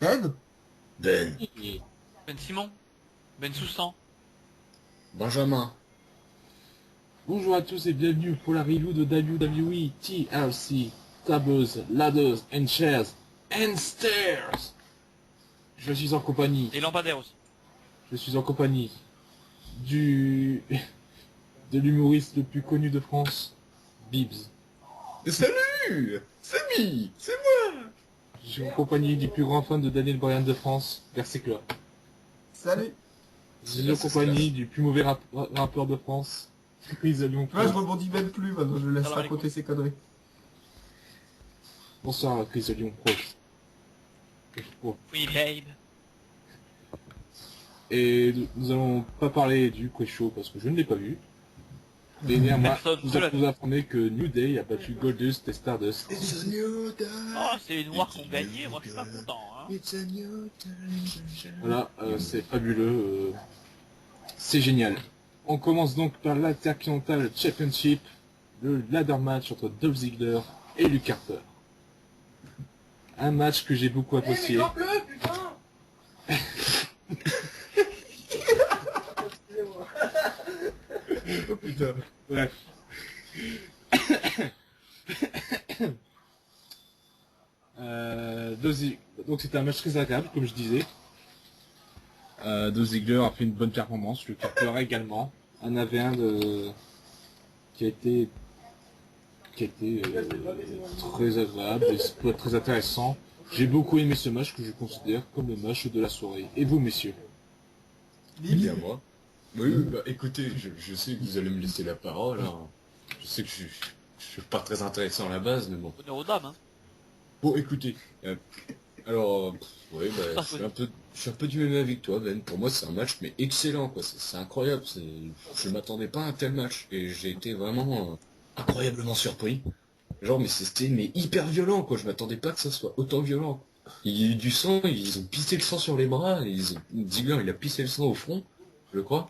Ben? Ben, Ben Simon, Ben Soussan. Benjamin. Bonjour à tous et bienvenue pour la review de WWE TLC Tables, Ladders and Chairs and Stairs. Je suis en compagnie, Et Lampadaire aussi. je suis en compagnie du de l'humoriste le plus connu de France, Bibbs. Salut, Samy, c'est moi. Je suis en compagnie du plus grand fan de Daniel Bryan de France, Versecla. Salut. Je suis en compagnie du plus mauvais rappeur de France, Chris Lyon. Là, je rebondis même plus, maintenant je laisse Salam raconter ses conneries. Bonsoir Chris Lyon Pro. Oui, babe. Et nous allons pas parler du Quest-Show parce que je ne l'ai pas vu. Et néanmoins, Personne nous ne l'a allons vous informer que New Day a battu Goldust et Stardust. It's a new day. Oh, c'est les Noirs qui ont gagné, moi je suis pas content. Hein. It's a new day. Voilà, c'est fabuleux, c'est génial. On commence donc par l'Intercontinental Championship, le ladder match entre Dolph Ziggler et Luke Harper. Un match que j'ai beaucoup apprécié. Oh putain. Bref. Donc c'était un match très agréable, comme je disais. Dolph Ziggler a fait une bonne performance, Luke Harper également. On avait un qui a été très agréable et très intéressant. J'ai beaucoup aimé ce match que je considère comme le match de la soirée. Et vous, messieurs? Eh bien moi. Oui, bah écoutez, je sais que vous allez me laisser la parole. Hein. Je sais que je suis pas très intéressant à la base, mais bon. Honneur aux dames, hein. Bon, écoutez. Alors, ouais, bah, je suis un peu du même avec toi, Ben. Pour moi, c'est un match mais excellent, quoi. C'est incroyable. Je m'attendais pas à un tel match et j'ai été vraiment incroyablement surpris. Genre, mais c'était hyper violent, quoi. Je m'attendais pas que ça soit autant violent. Il y a eu du sang, ils ont pissé le sang sur les bras. Ziggler, il a pissé le sang au front, je crois.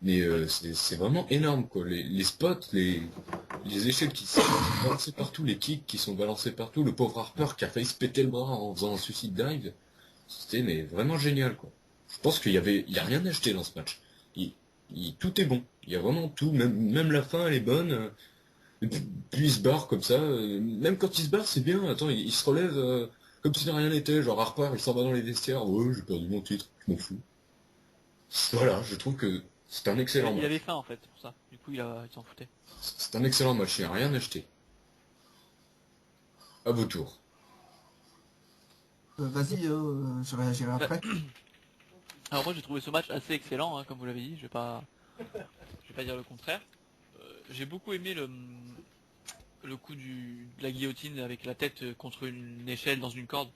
Mais c'est vraiment énorme, quoi. Les spots, les échelles qui sont balancées partout, les kicks qui sont balancés partout, le pauvre Harper qui a failli se péter le bras en faisant un suicide dive. C'était mais vraiment génial, quoi. Je pense qu'il y a rien à acheter dans ce match. Tout est bon. Il y a vraiment tout, même la fin elle est bonne. Et puis il se barre comme ça. Même quand il se barre, c'est bien. Attends, il se relève comme si de rien n'était. Genre Harper, il s'en va dans les vestiaires. Ouais, j'ai perdu mon titre, je m'en fous. Voilà, je trouve que c'est un excellent Il match. avait faim en fait, c'est pour ça. Du coup, il s'en foutait. C'est un excellent match, il n'y a rien à acheter. À vos tours. Vas-y, je réagirai après. Alors moi j'ai trouvé ce match assez excellent, hein, comme vous l'avez dit, je vais pas dire le contraire. J'ai beaucoup aimé le coup de la guillotine avec la tête contre une échelle dans une corde.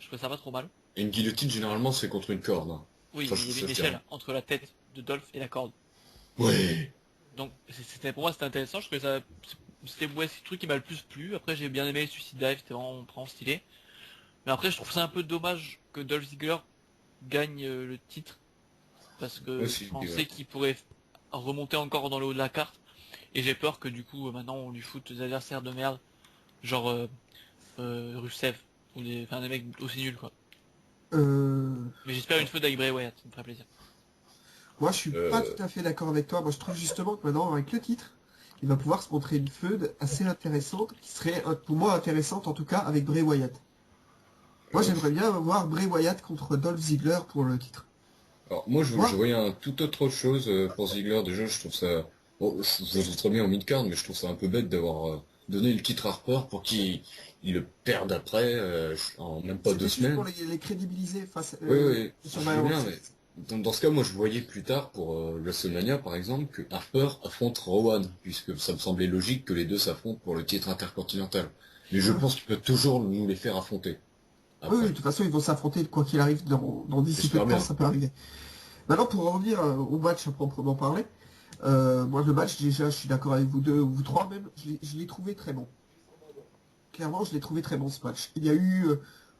Je trouvais ça pas trop mal. Et une guillotine, généralement, c'est contre une corde. Hein. Oui, Enfin, mais il y avait ça une se échelle tient. entre la tête de Dolph et la corde. Ouais. Donc pour moi c'était intéressant, je trouvais ça c'était ouais, c'est le truc qui m'a le plus plu. Après j'ai bien aimé le Suicide Dive, c'était vraiment stylé. Mais après je trouve ça un peu dommage que Dolph Ziggler gagne le titre parce que Aussi, je pensais ouais. qu'il pourrait remonter encore dans le haut de la carte et j'ai peur que du coup maintenant on lui foute des adversaires de merde genre Rusev ou des mecs aussi nuls quoi. Euh, Mais j'espère une feud avec Bray Wyatt, ça me ferait plaisir. Moi, je suis pas Euh, tout à fait d'accord avec toi. Moi, je trouve justement que maintenant, avec le titre, il va pouvoir se montrer une feud assez intéressante, qui serait, pour moi, intéressante en tout cas, avec Bray Wyatt. Moi, euh, j'aimerais bien voir Bray Wyatt contre Dolph Ziggler pour le titre. alors, moi, Moi, je voyais un tout autre chose pour Ziggler. Déjà, je trouve ça... Bon, je le trouve très bien en mid-card, mais je trouve ça un peu bête d'avoir donné le titre à Harper pour qu'il le perde après, en même pas deux c'était juste pour semaines. les crédibiliser face Oui, oui, sur je veux bien, Valence. mais dans ce cas, moi, je voyais plus tard, pour WrestleMania, par exemple, que Harper affronte Rowan, puisque ça me semblait logique que les deux s'affrontent pour le titre intercontinental. Mais je pense qu'il peut toujours nous les faire affronter, Oui, oui, de après. toute façon, ils vont s'affronter quoi qu'il arrive dans d'ici peu de J'espère temps, bien. ça peut arriver. Maintenant, pour en revenir au match à proprement parler, moi, le match, déjà, je suis d'accord avec vous deux, vous trois même, je l'ai trouvé très bon. Clairement, je l'ai trouvé très bon ce match. Il y a eu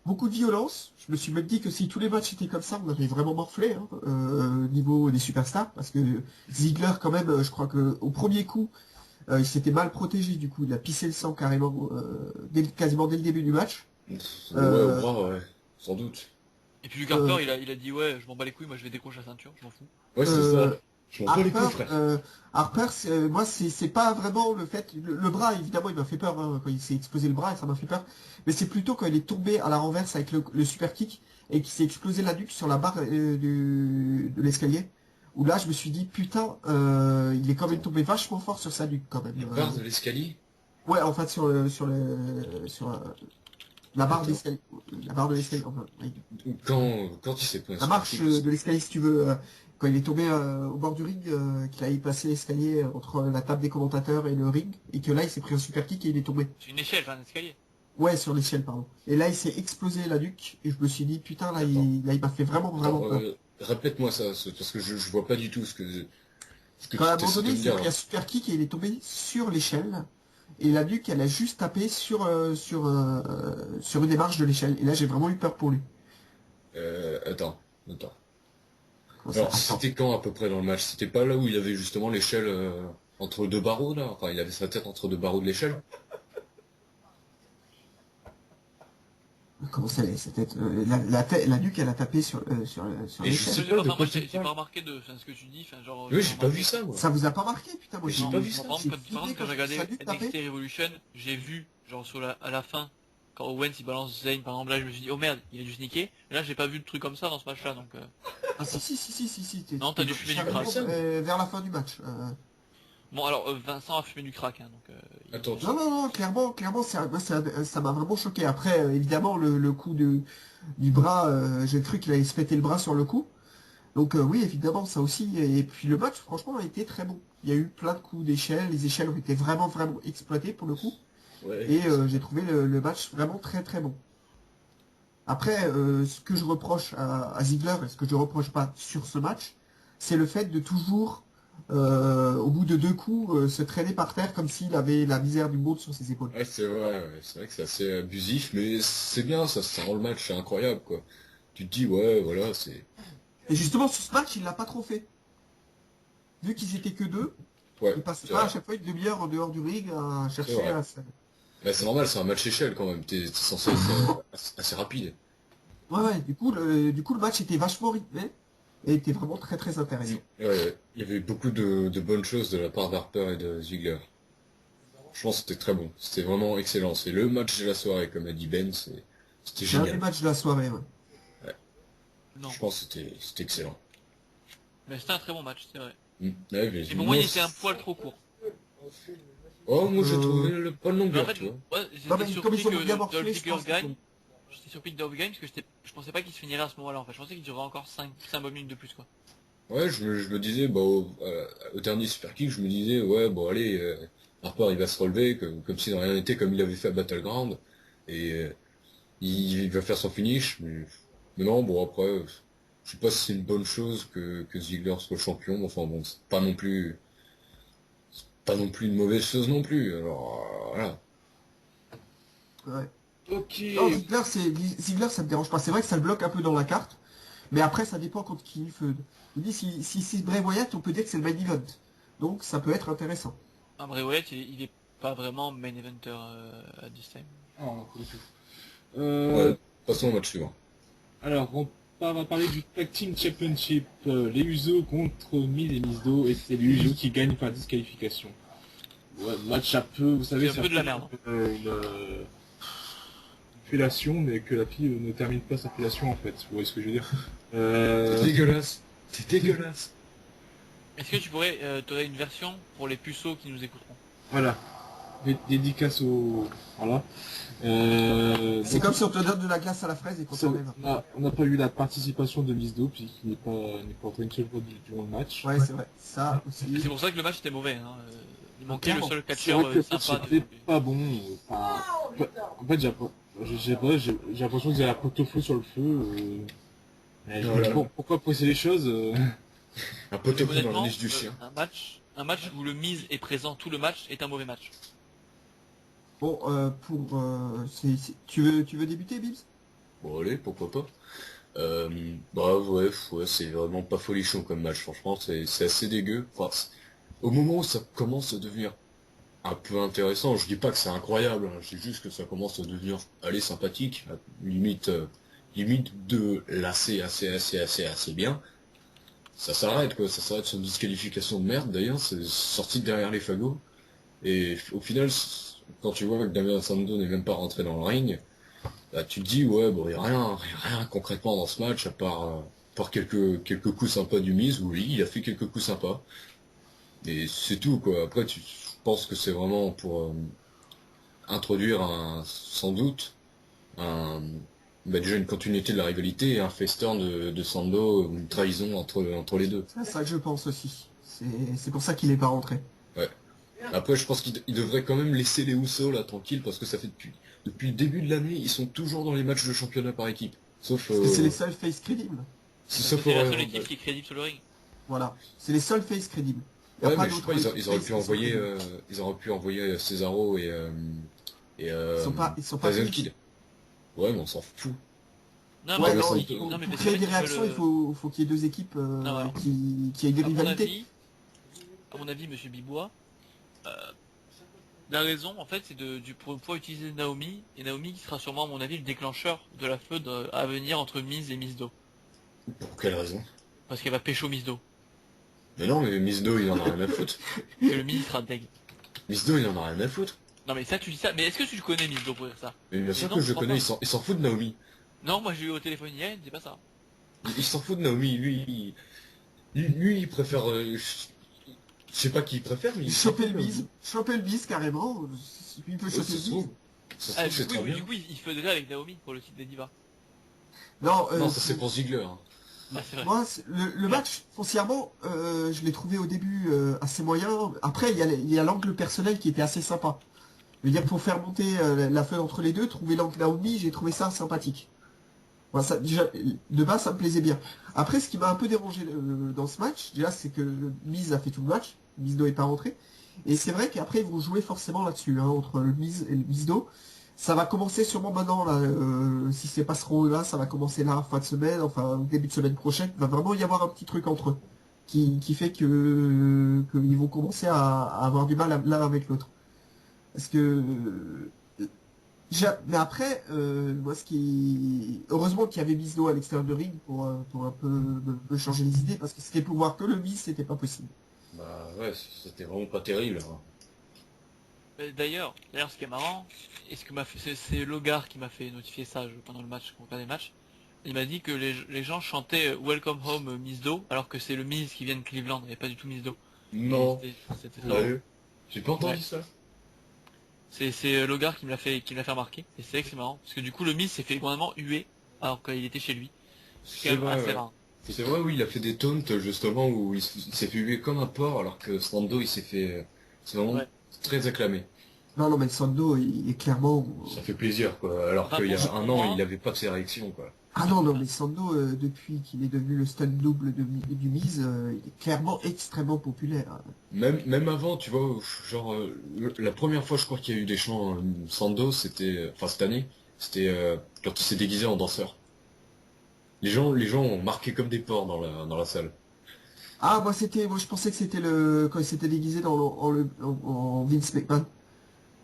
beaucoup de violence. Je me suis même dit que si tous les matchs étaient comme ça, on avait vraiment morflé hein, au niveau des superstars, parce que Ziggler, quand même, je crois que au premier coup, il s'était mal protégé. Du coup, il a pissé le sang carrément, quasiment dès le début du match. Ouais, au Euh, bras, ouais, sans doute. Et puis Luke Harper, il a dit ouais, je m'en bats les couilles, moi je vais décrocher la ceinture, je m'en fous. Ouais, c'est ça. Je m'en bats les couilles, Harper, frère. Harper, moi c'est pas vraiment le fait, le bras évidemment il m'a fait peur hein, quand il s'est explosé le bras et ça m'a fait peur, mais c'est plutôt quand il est tombé à la renverse avec le super kick et qu'il s'est explosé la nuque sur la barre de l'escalier, où là je me suis dit putain, il est quand même tombé vachement fort sur sa nuque quand même. La barre de l'escalier. Ouais, en fait sur la barre Attends. d'escalier, la barre de l'escalier, enfin, oui. Quand il s'est pris un La marche super kick, de l'escalier si tu veux, quand il est tombé au bord du ring, qu'il a passé l'escalier entre la table des commentateurs et le ring, et que là il s'est pris un super kick et il est tombé. C'est une échelle, enfin un escalier. Ouais, sur l'échelle, pardon. Et là il s'est explosé la nuque, et je me suis dit, putain, là il m'a fait vraiment attends, peur. répète-moi ça, parce que je vois pas du tout ce que Quand à un tu moment essaies de donné, me il s'est dire. pris un super kick et il est tombé sur l'échelle, et la nuque elle a juste tapé sur une des marches de l'échelle, et là j'ai vraiment eu peur pour lui. Attends. Comment ça Alors, Attends. c'était quand à peu près dans le match? C'était pas là où il avait justement l'échelle entre deux barreaux là? Enfin, il avait sa tête entre deux barreaux de l'échelle? Comment ça allait, sa tête la nuque elle a tapé sur Et je l'échelle. sais Je pas de enfin, quoi moi tu j'ai parles. pas remarqué de enfin, ce que tu dis, enfin genre Oui, j'ai j'ai pas vu remarqué. ça, moi. Ça vous a pas marqué, putain, moi J'ai Non, pas vu par ça. exemple, j'ai quand flippé j'ai quand regardé sa nuque tapait. NXT Revolution, j'ai vu, genre à la fin, quand Owens il balance Zayn, par exemple, là je me suis dit, oh merde, il a dû se niquer. Et là j'ai pas vu de truc comme ça dans ce match là, donc Ah si, non, t'as dû fumer du carrément, crack. ça, moi. vers la fin du match. Bon alors Vincent a fumé du crack, hein, donc Attends, Non, clairement, ça m'a vraiment choqué. Après, évidemment, le coup du bras, j'ai cru qu'il allait se péter le bras sur le coup. Donc oui, évidemment, ça aussi. Et puis le match, franchement, a été très bon. Il y a eu plein de coups d'échelle, les échelles ont été vraiment exploitées pour le coup. ouais. Et j'ai trouvé le match vraiment très très bon. Après, ce que je reproche à Ziggler, et ce que je reproche pas sur ce match, c'est le fait de toujours, au bout de deux coups, se traîner par terre comme s'il avait la misère du monde sur ses épaules. Ouais, c'est vrai que c'est assez abusif, mais c'est bien, ça rend le match incroyable, quoi. Tu te dis, ouais, voilà, c'est... Et justement, sur ce match, il l'a pas trop fait. Vu qu'ils étaient que deux, Ouais, il passait c'est pas à vrai, chaque fois une demi-heure en dehors du ring à c'est chercher vrai. à... Bah, c'est normal, c'est un match échelle, quand même. T'es censé être assez rapide. Ouais, du coup, le match était vachement rythmé et était vraiment très très intéressant. Ouais, il y avait beaucoup de bonnes choses de la part d'Harper et de Ziggler. Je pense que c'était très bon. C'était vraiment excellent. C'est le match de la soirée, comme a dit Ben, c'était C'est un des génial. matchs de la soirée, ouais. non. Je pense que c'était excellent. Mais c'était un très bon match, c'est vrai. Ouais, mais Et pour moi il était un poil trop court. Oh, moi j'ai Euh, trouvé pas de Mais en longueur, fait, tu vois. ouais, Non, j'étais mais comme surpris ils ont bien que morflé, Dolph je Ziggler pense qu'ils gagne. ont... J'étais surpris que Dolph gagne parce que je pensais pas qu'il se finirait à ce moment-là en fait. Je pensais qu'il durerait encore 5 bonnes minutes de plus quoi. Ouais, je me disais, bah, au dernier super kick, je me disais, ouais, bon, allez, Harper, il va se relever, comme si de rien n'était, comme il avait fait à Battleground, et il va faire son finish, mais non, bon, après, je sais pas si c'est une bonne chose que Ziggler soit champion, mais enfin, bon, c'est pas non plus une mauvaise chose non plus, alors, voilà. Ouais. Ok. Non, Ziggler, ça me dérange pas. C'est vrai que ça le bloque un peu dans la carte, mais après, ça dépend contre qui il feud. Je me dis, si c'est Bray Wyatt, on peut dire que c'est le main event. Donc, ça peut être intéressant. Ah, Bray Wyatt, il est pas vraiment main eventer à this time. Non, pas du tout. Ouais, passons au match suivant. Alors, on va parler du Tag Team Championship. Les Usos contre Miz et Mizdo, et c'est les Usos qui gagnent par disqualification. Ouais, match un peu, vous savez, C'est un peu de la merde. Une fellation, mais que la fille ne termine pas sa fellation en fait. Vous voyez ce que je veux dire C'est dégueulasse, c'est dégueulasse. Est-ce que tu pourrais donner une version pour les puceaux qui nous écouteront? Voilà. Dédicace au... Voilà. C'est Donc, comme si on te donne de la glace à la fraise et qu'on t'enlève. on n'a pas eu la participation de Mizdo, puisqu'il n'est pas entré une seule fois durant le match. Ouais, c'est vrai. Ça aussi. C'est pour ça que le match était mauvais. Hein. Il manquait le Clairement. seul C'est catcheur vrai que le match sympa était de... pas bon. Enfin, en fait, j'ai l'impression qu'il y a un pot-au-feu sur le feu. Mais je me dis, Voilà. bon, pourquoi presser les choses Un pot Mais au feu dans la honnêtement, niche du chien. un match où le Miz est présent tout le match est un mauvais match. Bon, tu veux débuter, Bibbs? Bon, allez, pourquoi pas. Bah ouais, c'est vraiment pas folichon comme match, franchement, c'est assez dégueu. Enfin, au moment où ça commence à devenir un peu intéressant, je dis pas que c'est incroyable, hein, je dis juste que ça commence à devenir, allez, sympathique, limite, limite de lasser assez bien, ça s'arrête quoi, ça s'arrête sur une disqualification de merde d'ailleurs, c'est sorti de derrière les fagots. Et au final, quand tu vois que Damien Sandow n'est même pas rentré dans le ring, bah, tu te dis ouais bon y a rien concrètement dans ce match par quelques coups sympas du Miz, oui il a fait quelques coups sympas. Et c'est tout quoi. Après je pense que c'est vraiment pour introduire sans doute un déjà une continuité de la rivalité et un face turn de Sando, une trahison entre les deux. C'est ça que je pense aussi. C'est pour ça qu'il est pas rentré. Ouais. Après, je pense qu'il devrait quand même laisser les Usos là tranquilles parce que ça fait depuis le début de l'année, ils sont toujours dans les matchs de championnat par équipe. Sauf Parce que c'est les seuls face crédibles. sauf C'est la Royal seule Rumble. équipe qui est crédible sur le ring. Voilà. C'est les seuls face crédibles. Y a Ouais, pas mais je sais d'autres pas, ils auraient face pu qui sont envoyer crédibles. ils auraient pu envoyer Cesaro et Ils sont pas Tyson face. Kidd. Ouais, mais on s'en fout. Non, Ouais, mais non, ça- non, mais pour c'est créer vrai des qu'ils réactions, veulent, faut qu'il y ait deux équipes Ah ouais. qui aient des à mon rivalités. à mon avis, Monsieur Bibois, la raison, en fait, c'est pour pouvoir utiliser Naomi, et Naomi qui sera sûrement, à mon avis, le déclencheur de la feud à venir entre Miz et Mizdo. Pour quelle raison? Parce qu'elle va pécho Mizdo. Mais non, mais Mizdo, il en a rien à foutre. Et le Miz sera deg. Mizdo, il en a rien à foutre. Non mais ça, tu dis ça, mais est-ce que tu le connais Mizdo pour dire ça? Mais bien sûr non, que je je le crois connais, pas. il s'en fout de Naomi. Non, moi j'ai eu au téléphone hier, il me dit pas ça. Il s'en fout de Naomi, lui, il préfère... je sais pas qui il préfère, mais il s'en fout Choper de le Naomi. bise. Choper le bise, carrément. Il peut Ouais, choper ça le se bise. trouve. Ça se Ah, trouve, c'est très bien. du coup, il feuderait avec Naomi pour le titre des divas. Non, Non, ça c'est pour Ziggler. Hein. Ah, c'est vrai. moi, le match, foncièrement, je l'ai trouvé au début assez moyen. Après, il y a l'angle personnel qui était assez sympa. Je veux dire, pour faire monter la feuille entre les deux, trouver l'angle Naomi, j'ai trouvé ça sympathique. Voilà, ça, déjà, de base, ça me plaisait bien. Après, ce qui m'a un peu dérangé dans ce match, déjà, c'est que Miz a fait tout le match. Mizdo est pas rentré. Et c'est vrai qu'après, ils vont jouer forcément là-dessus, hein, entre le Miz et le Mizdo. Ça va commencer sûrement maintenant, là, si c'est pas ce rôle-là, ça va commencer là, fin de semaine, enfin, début de semaine prochaine. Il va vraiment y avoir un petit truc entre eux. Qui fait qu'ils vont commencer à avoir du mal l'un avec l'autre. Parce que mais après, moi, heureusement qu'il y avait Mizdo à l'extérieur de ring pour un peu me changer les idées, parce que c'était pour voir que le Miz, c'était pas possible. Bah ouais, c'était vraiment pas terrible. Hein. D'ailleurs, ce qui est marrant, c'est Logar qui m'a fait notifier ça pendant le match, quand on regardait le match. Il m'a dit que les gens chantaient Welcome Home Mizdo, alors que c'est le Miz qui vient de Cleveland, et pas du tout Mizdo. Non. C'était ça. Ouais. J'ai pas entendu Ouais. ça. C'est Logar qui me l'a fait remarquer, et c'est vrai que c'est marrant, parce que du coup le Miz s'est fait vraiment huer, alors qu'il était chez lui. C'est C'est quand même vrai, assez ouais. rare. C'est vrai, oui, il a fait des taunts justement où il s'est fait huer comme un porc alors que Sando il s'est fait... C'est vraiment Ouais. très acclamé. Non, mais Sando, il est clairement... Ça fait plaisir quoi. Alors Enfin, qu'il y a pour un moi- an il avait pas de ces réactions quoi. Ah non, mais Sando, depuis qu'il est devenu le stun double du Miz, il est clairement extrêmement populaire. Même avant, tu vois, genre la première fois je crois qu'il y a eu des chants Sando, c'était... Enfin cette année, c'était quand il s'est déguisé en danseur. Les gens ont marqué comme des porcs dans la salle. Ah, moi, je pensais que c'était quand il s'était déguisé en Vince McMahon.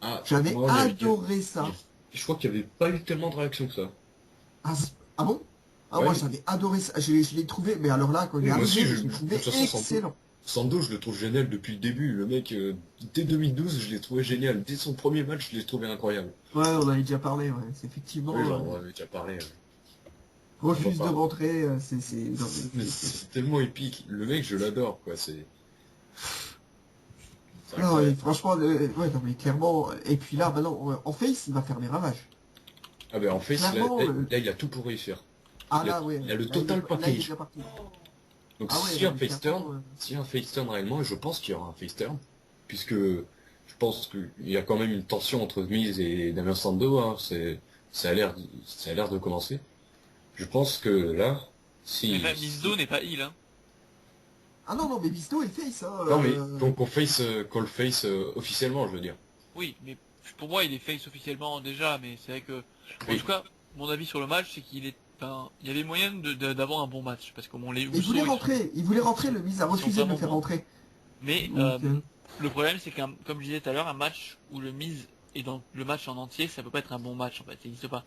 Ah, J'avais moi, adoré ça. je crois qu'il n'y avait pas eu tellement de réactions que ça. Ah bon? Ah, Ouais. moi, j'avais adoré ça. Je l'ai trouvé, mais alors là, quand il Oui, est moi aussi, arrivé, je de le trouvais toute façon, excellent. Sando, je le trouve génial depuis le début. Le mec, dès 2012, je l'ai trouvé génial. Dès son premier match, je l'ai trouvé incroyable. Ouais, on en avait déjà parlé, ouais. C'est effectivement, Oui, genre, on en avait déjà parlé. refuse on va de pas- rentrer, non, Mais c'est tellement épique. Le mec, je l'adore, quoi. C'est non, incroyable. franchement, ouais, non, mais clairement, et puis là, maintenant, en face, il va faire des ravages. Ah ben en face, Clairement, là, il a tout pour réussir. Ah Il a- là, ouais. il a le Là, total là, il est package. déjà parti. Donc Ah ouais, s'il y a non, un mais face clairement, turn, s'il y a un face turn réellement, et je pense qu'il y aura un face turn, puisque je pense qu'il y a quand même une tension entre Miz et Damien Sandow, hein, ça a l'air de commencer. Je pense que là, si... Mais Mizdo n'est pas heal, hein. Ah non, mais Bisto est face, hein. Non mais qu'on le face officiellement, je veux dire. Oui, mais pour moi il est face officiellement déjà, mais c'est vrai que... En Oui. tout cas, mon avis sur le match, c'est qu'il est... Enfin, il y avait moyen d'avoir un bon match, parce que bon, les Il Usos, voulait rentrer, le Miz a refusé de le vraiment faire bons. rentrer. Mais Donc, le problème c'est comme je disais tout à l'heure, un match où le Miz est dans le match en entier, ça peut pas être un bon match en fait, ça n'existe pas.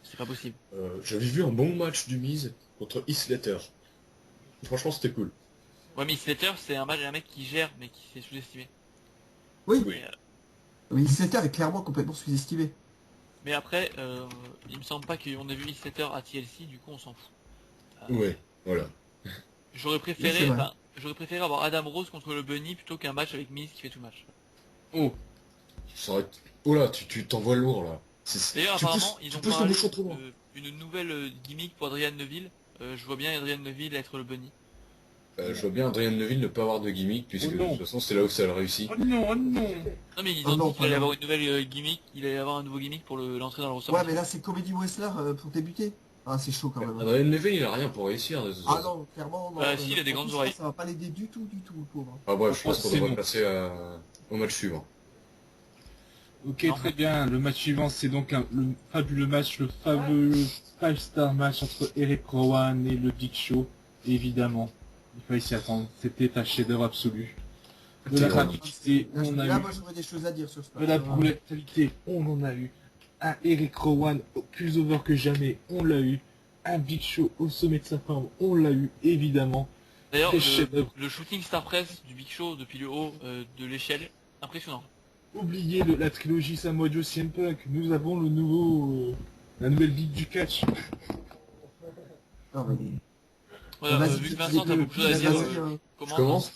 C'est pas possible. J'avais vu un bon match du Miz contre Heath Slater. Franchement, c'était cool. Ouais, mais Slater, c'est un mec qui gère, mais qui s'est sous-estimé. Oui, Oui. mais Slater est clairement complètement sous-estimé. Mais après, il me semble pas qu'on ait vu Slater à TLC, du coup on s'en fout. Ouais, voilà. J'aurais Oui, c'est préféré, vrai. j'aurais préféré avoir Adam Rose contre le Bunny plutôt qu'un match avec Miz qui fait tout le match. Oh, Ça aurait... Oh là, tu t'envoies lourd là. D'ailleurs, apparemment, ils Tu ont pousses le parlé bouchon trop loin. d'une nouvelle gimmick pour Adrian Neville. Je vois bien Adrian Neville être le Bunny. Je vois bien Adrian Neville ne pas avoir de gimmick, puisque Oh de non. toute façon c'est là où ça le réussit. oh non, oh non. Non mais ils Oh ont non, dit qu'il allait pas avoir une nouvelle gimmick, il allait avoir un nouveau gimmick pour l'entrée dans le roster. Ouais, mais là, c'est Comedy Wrestler pour débuter. Ah, c'est chaud quand même. Adrian Neville, il a rien pour réussir. De toute Ah façon. non, clairement, non. Bah, si, il a des en grandes plus, oreilles. ça va pas l'aider du tout, le pauvre. Ah bref, je pense qu'on C'est devrait bon. passer au match suivant. Ok, Non. très bien. Le match suivant, c'est donc le fabuleux match, le fabuleux 5-star match entre Eric Rowan et le Big Show. Évidemment, il fallait s'y attendre. C'était un chef-d'œuvre absolu. De la Tellement. rapidité, Là, on a là, eu. moi, j'aurais des choses à dire sur ce De match. la hein. brutalité, on en a eu. Un Eric Rowan plus over que jamais, on l'a eu. Un Big Show au sommet de sa forme, on l'a eu, évidemment. D'ailleurs, Très chef-d'œuvre. le shooting star press du Big Show depuis le haut de l'échelle, impressionnant. Oubliez la trilogie Samoa Joe CM Punk, nous avons la nouvelle big du catch. Non, mais... Voilà, Vas-y, vu que vas-y, Vincent a beaucoup de choses à dire, vas-y, Je comment commence.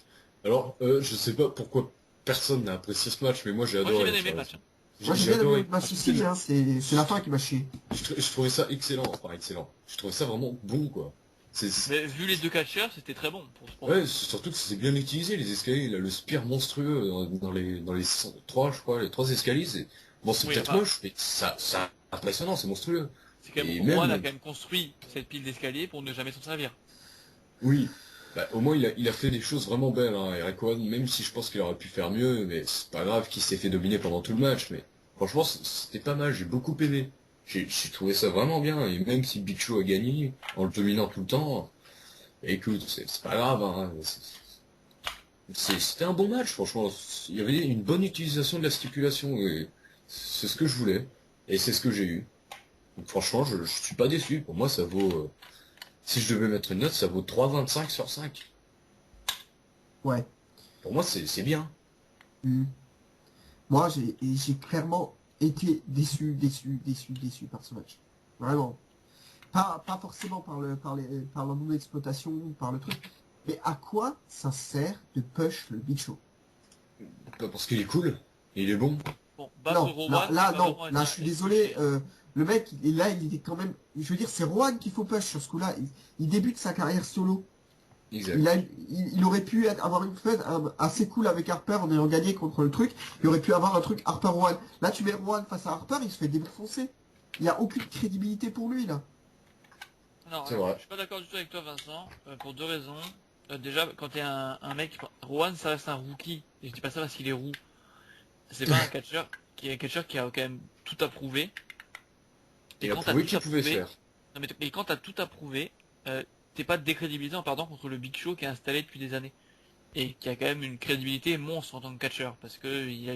Alors, je sais pas pourquoi personne n'a apprécié ce match, mais moi j'ai Moi j'ai adoré. bien aimé le match. Moi, j'ai bien aimé le match aussi, hein. C'est la fin qui m'a chié. Je trouvais ça excellent, enfin excellent. Je trouvais ça vraiment bon quoi. Mais vu les deux catcheurs, c'était très bon pour ce sport. Ouais, surtout que c'est bien utilisé les escaliers, là, le spear monstrueux dans les 3 je crois, les 3 escaliers. Bon, c'est Oui, peut-être enfin- moche, mais c'est impressionnant, c'est monstrueux. C'est quand Et même, Rowan a même- quand même construit cette pile d'escalier pour ne jamais s'en servir. Oui. Bah, au moins il a fait des choses vraiment belles, hein, Eric Rowan, même si je pense qu'il aurait pu faire mieux, mais c'est pas grave qu'il s'est fait dominer pendant tout le match, mais franchement c'était pas mal, j'ai beaucoup aimé. J'ai trouvé ça vraiment bien, et même si Big Show a gagné, en le dominant tout le temps, écoute, c'est pas grave, hein, c'était un bon match, franchement. Il y avait une bonne utilisation de la stipulation, et c'est ce que je voulais, et c'est ce que j'ai eu. Donc franchement, je suis pas déçu, pour moi ça vaut... si je devais mettre une note, ça vaut 3,25 sur 5. Ouais. Pour moi, c'est bien. Hmm. Moi, j'ai clairement été déçu par ce match. Vraiment. Pas forcément par la non-exploitation, par le truc. Mais à quoi ça sert de push le Big Show? Pas parce qu'il est cool, et il est bon. Bon, base Non, Rowan, là, c'est là, pas non, vraiment là, être- je suis être désolé, touché. le mec, il était quand même, je veux dire, c'est Rowan qu'il faut push sur ce coup-là. Il débute sa carrière solo. Exact. Il aurait pu avoir une fun assez cool avec Harper en ayant gagné contre le truc. Il aurait pu avoir un truc Harper Rowan. Là, tu mets Rowan face à Harper, il se fait défoncer. Il n'y a aucune crédibilité pour lui, là. Non, C'est alors, vrai. je suis pas d'accord du tout avec toi, Vincent, pour deux raisons. Déjà, quand t'es un mec, Rowan, ça reste un rookie. Et je dis pas ça parce qu'il est roux. C'est pas un catcheur qui est un catcheur qui a quand même tout approuvé. Il a quand t'as prouvé tout qu'il pouvait approuvé- faire. Non, mais quand t'as tout approuvé, t'es pas décrédibilisé en perdant contre le Big Show qui est installé depuis des années. Et qui a quand même une crédibilité monstre en tant que catcheur. Parce que il a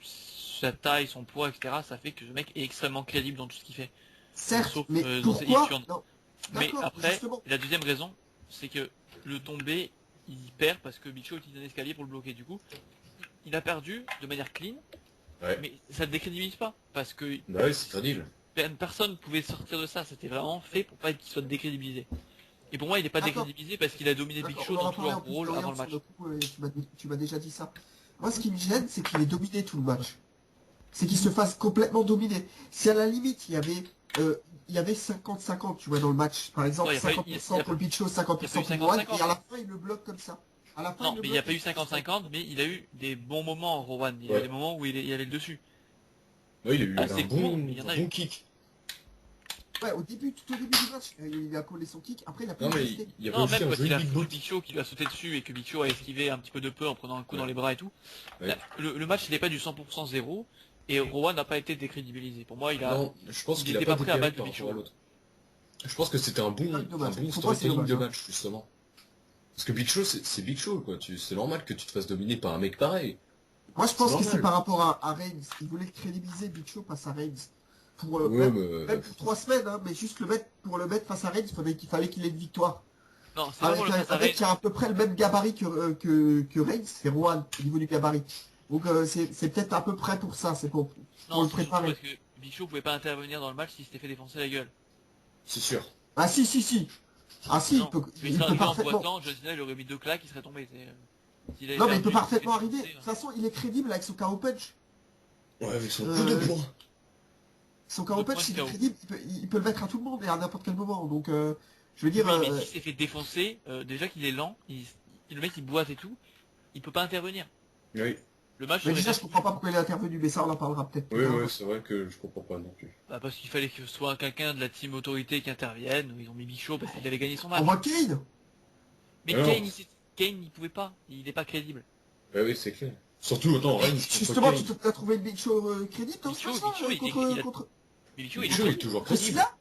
sa taille, son poids, etc. Ça fait que ce mec est extrêmement crédible dans tout ce qu'il fait. Certes, Sauf, mais dans ses pourquoi X-Turns. non. Mais D'accord, après, justement. la deuxième raison, c'est que le tombé, il perd parce que Big Show utilise un escalier pour le bloquer. Du coup, il a perdu de manière clean, Ouais. mais ça ne décrédibilise pas. Parce que Bah ouais, c'est crédible. personne ne pouvait sortir de ça. C'était vraiment fait pour pas qu'il soit décrédibilisé. Et pour moi, il n'est pas D'accord. décrédibilisé parce qu'il a dominé Big D'accord, Show on en dans a tout parlé leur en plus, rôle Florian, avant le sur match. le coup, tu m'as déjà dit ça. Moi, ce qui me gêne, c'est qu'il ait dominé tout le match. C'est qu'il se fasse complètement dominer. Si à la limite, il y avait 50-50, tu vois, dans le match. Par exemple, Non, il y a pas eu- 50% il y a pour le Big Show, il y a 50% pas eu pour Rowan, 50-50. et à la fin, il le bloque comme ça. À la fin, Non, le mais il n'y a bloque pas eu et 50-50, mais il a eu des bons moments, Rowan. Il y a Ouais. eu des moments où il avait le dessus. Ouais, il a eu Assez un court, mais il y en a eu. bon kick. Ouais, tout au début du match, il a collé son kick, après il a pu Non, mais rester. il y avait Non, aussi même un quand il joli a big foutu boot. Big Show qui lui a sauté dessus et que Big Show a esquivé un petit peu de peu en prenant un coup Ouais. dans les bras et tout. Ouais. Là, le match il n'est pas du 100% zéro et Rowan n'a pas été décrédibilisé. Pour moi, il a. Non, je pense il qu'il a était pas pas prêt à décalé battre par Big rapport à Show. l'autre. Je pense que c'était un bon Dommage. Pour moi, c'est storytelling dommage, de hein. match, justement. Parce que Big Show, c'est Big Show, quoi. C'est normal que tu te fasses dominer par un mec pareil. Moi, je pense que normal. c'est par rapport à Reigns. Il voulait crédibiliser Big Show face à Reigns. pour, Ouais, même pour 3 semaines, hein, mais juste pour le mettre face à Reigns, il fallait qu'il ait une victoire. Non, c'est vraiment le face à Un mec Reigns. qui a à peu près le même gabarit que Reigns, c'est Rowan au niveau du gabarit. Donc c'est peut-être à peu près pour ça, c'est pour Non, le c'est surtout préparer. parce que Big Show pouvait pas intervenir dans le match s'il s'était fait défoncer la gueule. c'est sûr. Ah si si si. Ah si, Non, il il serait peut arrivé en parfaitement. boitant, John Cena il aurait mis 2 claques, il serait tombé. S'il avait Non mais il peut perdu, parfaitement il s'était arriver. fait De toute défoncer, façon, il est crédible avec son KO punch. Ouais, avec son Euh, coup de poing. Son KO Le punch, point de il est KO. crédible, il peut le mettre à tout le monde et à n'importe quel moment. Donc je veux dire, Oui, mais s'il s'est fait défoncer, déjà qu'il est lent, le mec il boite et tout, il peut pas intervenir. Oui, Le match mais serait déjà je bien comprends fini. pas pourquoi il est intervenu, mais ça on en parlera peut-être plus oui, tard. ouais, c'est vrai que je comprends pas non plus. Bah, parce qu'il fallait que ce soit quelqu'un de la team autorité qui intervienne, ils ont mis Big Show parce qu'il allait gagner son match. On voit Kane. Mais Alors. Kane il pouvait pas, il est pas crédible. Bah oui, c'est clair. Surtout, attends, Reigns Justement, contre tu as trouvé le Big Show crédible dans Big ce Show, match-là, Big Show, il a- contre Mais Big Show Big il Show est est toujours contre crédible. Silla.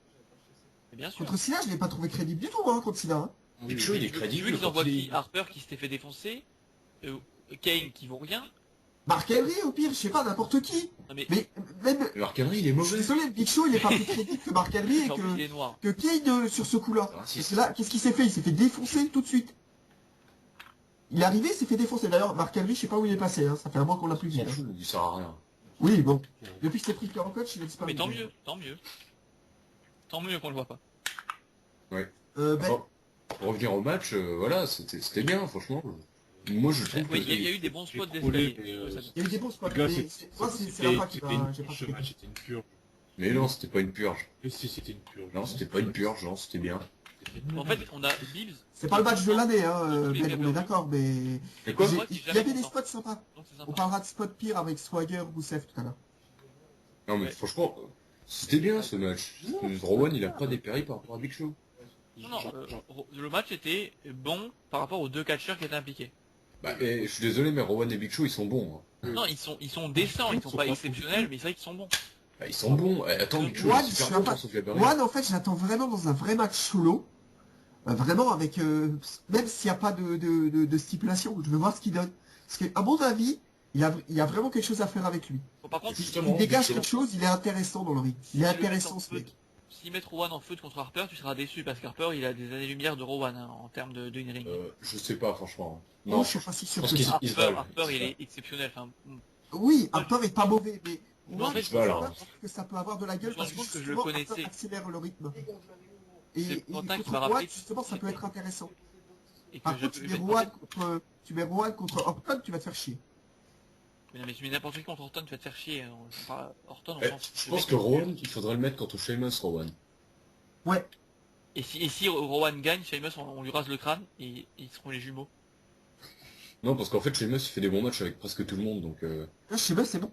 mais bien sûr. Contre Silla, je l'ai pas trouvé crédible du tout, hein, contre Silla. Hein. Big Show, il est Tu veux crédible qu'ils quand envoient il qui est... Harper qui s'était fait défoncer, Kane qui vaut rien. Mark Henry, au pire, je sais pas, n'importe qui. Non mais Mais même, Mark Henry, il est je suis mauvais. désolé, le Big Show, il est pas plus crédible que Mark Henry et en plus il est noir. que Kane sur ce coup-là. Ah, si, Parce si. que là, qu'est-ce qu'il s'est fait? Il s'est fait défoncer tout de suite. Il est arrivé, il s'est fait défoncer. D'ailleurs, Mark Henry, je sais pas où il est passé, hein. Ça fait un mois qu'on l'a plus Il vu. s'en Hein. fout, il sert à rien. Oui, bon. Depuis que c'est pris le en coach, il a disparu. Mais tant mieux, tant mieux. Tant mieux qu'on le voit pas. Ben, Bon, pour revenir au match, voilà, c'était bien, franchement. Moi, je trouve Oui, que... il y a eu des bons spots J'ai frôlé, d'escalier. mais, il y a eu des bons spots. Les gars, Mais moi, c'est la fin qui m'a... j'ai pas ce compris. match était une purge. Mais non, c'était pas une purge. Et si, c'était une purge. Non, c'était pas une purge, non, c'était bien. En fait, on a Bibbs. C'est pas le match de l'année, hein, Tous les Ben, on est pay-per-view. d'accord, mais... Et quoi Moi, Il j'ai y jamais avait des content. spots sympas. Donc c'est On sympa. parlera de spots pires avec Swagger, Rousseff tout à l'heure. Non, mais Ouais. franchement, c'était bien, ce match. Rowan, il a pas dépéri par rapport à Big Show. Non, non, le match était bon par rapport aux deux catcheurs qui étaient impliqués. Bah, et je suis désolé, mais Rowan et Big Show, ils sont bons. Hein. Non, ils sont décents, ils sont pas exceptionnels, mais c'est vrai qu'ils sont bons. Bah, ils sont bons. Eh, attends, Big Show, Rowan, il est je suis super bon pas... dans son gabarit. Rowan, en fait, je l'attends vraiment dans un vrai match solo. Vraiment avec... même s'il n'y a pas de stipulation, je veux voir ce qu'il donne. Parce qu'à mon avis, il y a vraiment quelque chose à faire avec lui. Bon, par contre, Justement. Il dégage Big Show. quelque chose, il est intéressant dans le ring. Il est Si tu le mets intéressant en ce feud, mec. S'ils mettent Rowan en feud contre Harper, tu seras déçu parce qu'Harper il a des années-lumière de Rowan hein, en termes de in-ring. Je sais pas, franchement. Non, Non, je suis pas si sûr parce que qu'il- ça. ils se valent. Harper il est exceptionnel. Enfin, Oui, Harper est pas mauvais, mais moi, en fait, je voilà. pense pas que ça peut avoir de la gueule Je parce me que rends compte que je le justement, connaissais. Harper accélère le rythme. C'est Et Quentin qui contre m'a Rowan, rappelé. justement, ça peut être intéressant. et que Par je contre, peux- tu je mets vais- Rowan contre Orton, tu vas te faire chier. Mais non, mais tu mets n'importe qui contre Orton, tu vas te faire chier. hein. Orton, on Eh, s'en fout. je pense que Rowan, il faudrait le mettre contre Sheamus, Rowan. Ouais. Et si Rowan gagne, Sheamus on lui rase le crâne et ils seront les jumeaux. Non, parce qu'en fait, Sheamus, il fait des bons matchs avec presque tout le monde, donc... Là, Sheamus, c'est bon.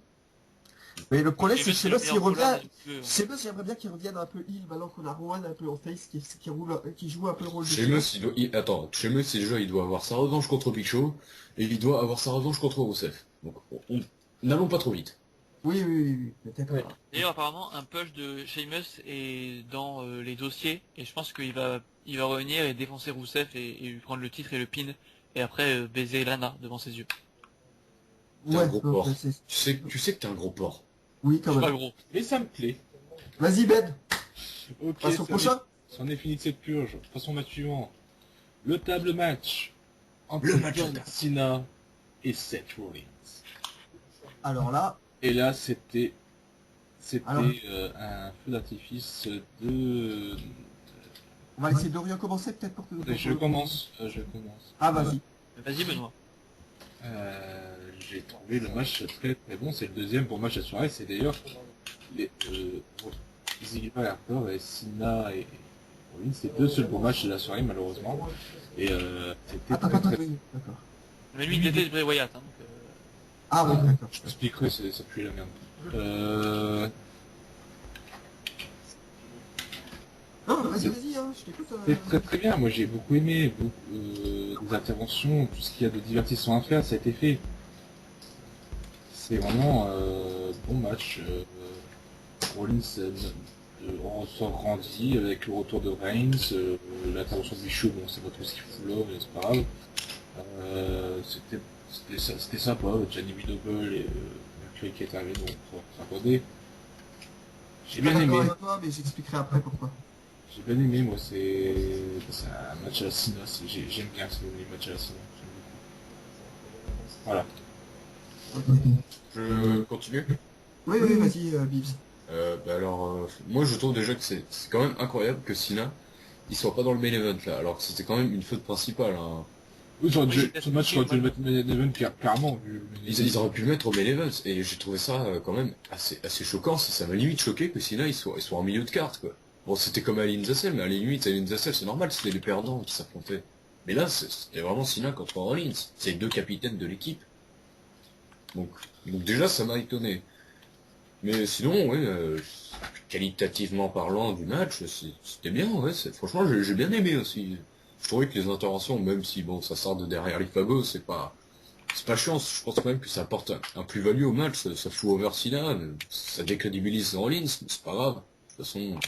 Mais le problème, c'est que Sheamus, Sheamus, c'est le il meilleur revient... voleur des deux, hein. Sheamus, j'aimerais bien qu'il revienne un peu heel, maintenant qu'on a Rowan un peu en face, qui joue un peu le rôle de Sheamus, attends, Sheamus, déjà, il doit avoir sa revanche contre Big Show, et il doit avoir sa revanche contre Rousseff. Donc, n'allons pas trop vite. Oui, peut-être. Ouais. D'ailleurs, apparemment, un push de Sheamus est dans les dossiers, et je pense qu'il va revenir et défoncer Rousseff et lui prendre le titre et le pin, et après baiser Lana devant ses yeux. T'es un Ouais, gros non, porc. c'est- Tu sais que t'es un gros porc. oui, Je quand suis pas même. gros. Et ça me plaît. Vas-y, Ben, Ok, passe au prochain. c'en est fini de cette purge. Passons au match suivant. Le table match entre Le match John au table. Cena et Seth Rollins. Alors là, Et là, c'était Alors un feu d'artifice de... on va laisser Dorian commencer peut-être pour que... Je commence. Ah, vas-y. Vas-y, Benoît. J'ai trouvé le match très très bon. C'est le deuxième bon match de la soirée. C'est d'ailleurs les Ziggler et Harper et Cena et Rollins. C'est deux seuls bons matchs de la soirée malheureusement. Et c'était Attends, très attends, très... oui, d'accord. Mais lui, il déteste Bray Wyatt. Hein, donc, Ah, oui, d'accord. Je t'expliquerai, ça pue la merde. Non, vas-y, hein, je t'écoute. C'est très très bien, moi j'ai beaucoup aimé les interventions, tout ce qu'il y a de divertissement à faire, ça a été fait. C'est vraiment bon match. Rollins on s'en grandit avec le retour de Reigns, l'intervention de Bichou, bon c'est pas tout ce qu'il fout là, mais c'est pas grave. C'était sympa, Johnny B. Double et Mercury qui est arrivé, donc ça s'accordait. Je J'ai suis pas bien d'accord aimé. avec toi, mais j'expliquerai après pourquoi. J'ai bien aimé, moi, c'est un match à la Cena. J'aime bien les matchs à la Cena. J'aime beaucoup. Voilà. Ok. Je continue. Oui, oui, vas-y, Bibs. Moi je trouve déjà que c'est quand même incroyable que Cena il soit pas dans le main event là, alors que c'était quand même une faute principale. Hein. Oui, Oui, il était ce match, j'aurais dû le fatigué, mettre main event clairement, vu le main Ils event. auraient pu le mettre au main event et j'ai trouvé ça quand même assez choquant. Ça m'a limite choqué que Cena il soit en milieu de carte quoi. Bon c'était comme Ali Zassel, mais à la limite Ali Zassel c'est normal, c'était les perdants qui s'affrontaient. Mais là c'était vraiment Cena contre Rollins, c'est les deux capitaines de l'équipe. Donc, donc déjà ça m'a étonné. Mais sinon, ouais, qualitativement parlant du match, c'était bien, ouais. Franchement, j'ai bien aimé aussi. Je trouvais que les interventions, même si bon, ça sort de derrière les fagots, c'est pas chiant. Je pense quand même que ça apporte un plus-value au match. Ça fout over Cena, ça décrédibilise Rollins, mais c'est pas grave. De toute façon,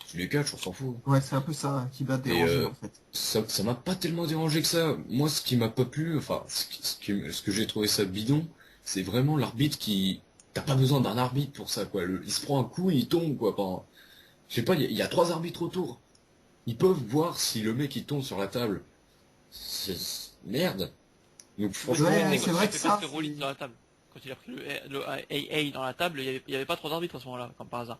tous les catchs, on s'en fout. Ouais, c'est un peu ça qui m'a Et dérangé en fait. ça m'a pas tellement dérangé que ça. Moi, ce qui m'a pas plu, enfin, ce que j'ai trouvé ça bidon, c'est vraiment l'arbitre qui... T'as pas besoin d'un arbitre pour ça, quoi. Il se prend un coup, il tombe, quoi. Je sais pas, il y a trois arbitres autour. Ils peuvent voir si le mec il tombe sur la table. Merde. Donc franchement, Ouais, quand c'est il vrai a que fait ça, passer Rollins dans la table. Quand il a pris le AA dans la table, il y avait pas trop d'arbitres à ce moment-là, comme par hasard.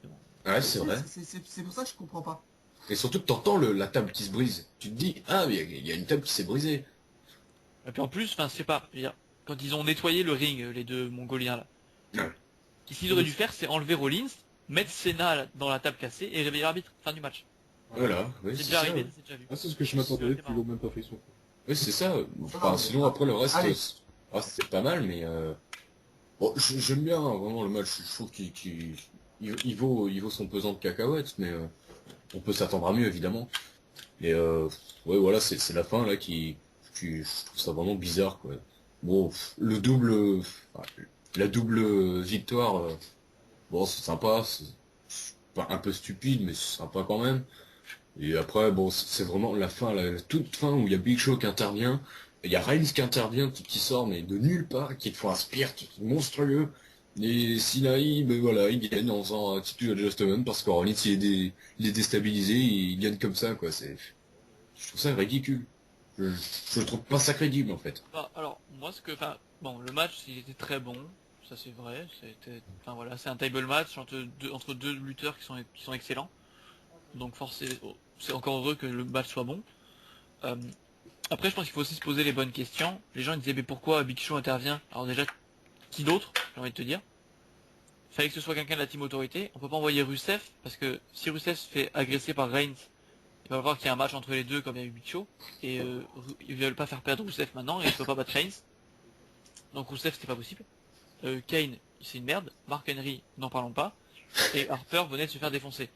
Mais bon. ouais, c'est vrai. c'est pour ça que je comprends pas. Et surtout que t'entends la table qui se brise. Tu te dis, ah, mais il y a une table qui s'est brisée. Et puis en plus, enfin, c'est pas, je veux dire, quand ils ont nettoyé le ring, les deux Mongoliens là, Ouais. ce qu'ils auraient dû faire, c'est enlever Rollins, mettre Cena dans la table cassée et réveiller l'arbitre. Fin du match. Voilà, oui, C'est c'est déjà ça. arrivé, c'est déjà vu. Ah, c'est ce que je m'attendais depuis l'eau même perfection. Oui, c'est ça. Enfin, Non, sinon après le reste, allez. c'est pas mal, mais bon, j'aime bien hein, vraiment le match. Je trouve il vaut son pesant de cacahuètes, mais on peut s'attendre à mieux évidemment. Et ouais, voilà, c'est la fin là qui, je trouve ça vraiment bizarre quoi. Bon, la double victoire, bon, c'est sympa, c'est pas un peu stupide, mais c'est sympa quand même. Et après, bon, c'est vraiment la fin, la toute fin où il y a Big Show qui intervient, il y a Reigns qui intervient, qui sort, mais de nulle part, qui te fait un spear qui est monstrueux. Et Sinaï, ben voilà, il gagne en faisant un attitude adjustment parce que Rollins il est déstabilisé, il gagne comme ça, quoi. Je trouve ça ridicule. Je le trouve pas ça crédible, en fait. Bah, alors, moi, enfin, bon, le match, il était très bon, ça c'est vrai, enfin voilà, c'est un table match entre deux lutteurs qui sont excellents. Donc forcément, c'est encore heureux que le match soit bon. Euh, Après, je pense qu'il faut aussi se poser les bonnes questions. Les gens ils disaient, mais pourquoi Big Show intervient? Alors déjà, qui d'autre, j'ai envie de te dire. Fallait que ce soit quelqu'un de la team autorité. On peut pas envoyer Rusev, parce que si Rusev se fait agresser par Reigns, il va falloir qu'il y ait un match entre les deux comme il y a eu Big Show. Et ils veulent pas faire perdre Rusev maintenant, et il peut pas battre Reigns. Donc Rusev, c'était pas possible. Kane, c'est une merde. Mark Henry, n'en parlons pas. Et Harper venait de se faire défoncer.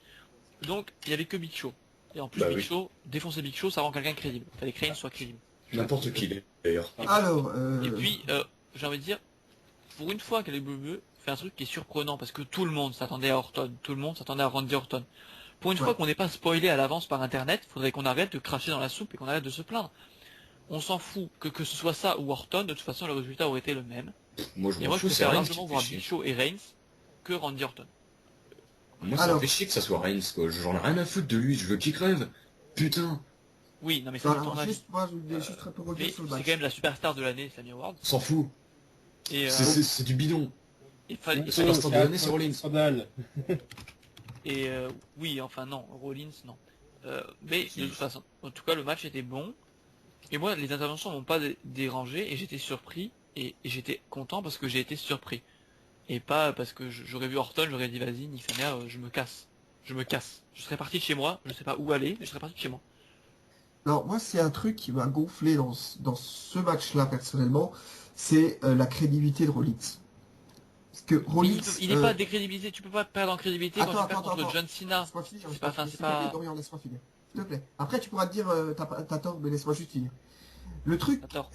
Donc, il y avait que Big Show. Et en plus, Bah Big oui. Show, défoncer Big Show, ça rend quelqu'un crédible. Fallait que Reigns soit crédible. N'importe qui, d'ailleurs. Alors, Et puis, j'ai envie de dire, pour une fois que les Bleus fait un truc qui est surprenant, parce que tout le monde s'attendait à Orton, tout le monde s'attendait à Randy Orton. Pour une fois ouais. qu'on n'est pas spoilé à l'avance par internet, faudrait qu'on arrête de cracher dans la soupe et qu'on arrête de se plaindre. On s'en fout que ce soit ça ou Orton, de toute façon le résultat aurait été le même. Moi, je Et m'en moi je fous, c'est préfère Reigns qui largement me fait voir chier. Big Show et Reigns que Randy Orton. Moi, ça me Alors. fait chier que ça soit Reigns, quoi. J'en ai rien à foutre de lui, je veux qu'il crève. Putain, Oui, non mais ça c'est ton Alors, avis. juste, moi, je voulais juste un peu Mais revenir c'est sur le quand match. même la superstar de l'année, Sammy Award. on s'en fout. Et C'est du bidon. il fallait, c'est la star de l'année, c'est Rollins. Scandale. Et oui, enfin non, Rollins non. Mais de toute façon, en tout cas le match était bon. Et moi les interventions m'ont pas dérangé et j'étais surpris et j'étais content parce que j'ai été surpris. Et pas parce que j'aurais vu Orton, j'aurais dit vas-y, nique sa mère, je me casse. Je me casse. Je serais parti de chez moi, je sais pas où aller, mais je serais parti de chez moi. Alors, moi, c'est un truc qui m'a gonflé dans ce match-là, personnellement, c'est la crédibilité de Rollins. Parce que Mais Rollins... il n'est pas décrédibilisé, tu peux pas perdre en crédibilité quand tu perds contre John Cena. Laisse-moi finir, C'est pas, enfin, s'il c'est te plaît, pas... Dorian, laisse-moi finir. S'il te plaît. Après, tu pourras te dire, t'as tort, mais laisse-moi juste finir. Le truc Attends.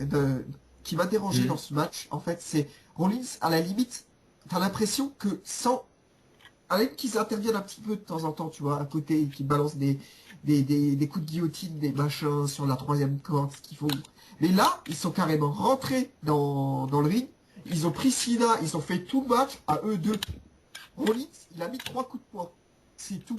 qui m'a dérangé Mhm. dans ce match, en fait, c'est Rollins, à la limite, t'as l'impression que sans... À la limite qu'ils interviennent un petit peu de temps en temps, tu vois, à côté, et qu'ils balancent des coups de guillotine, des machins sur la troisième corde, ce qu'il faut. Mais là, ils sont carrément rentrés dans le ring, ils ont pris Cena, ils ont fait tout le match à eux deux. Rollins, il a mis 3 coups de poing. C'est tout.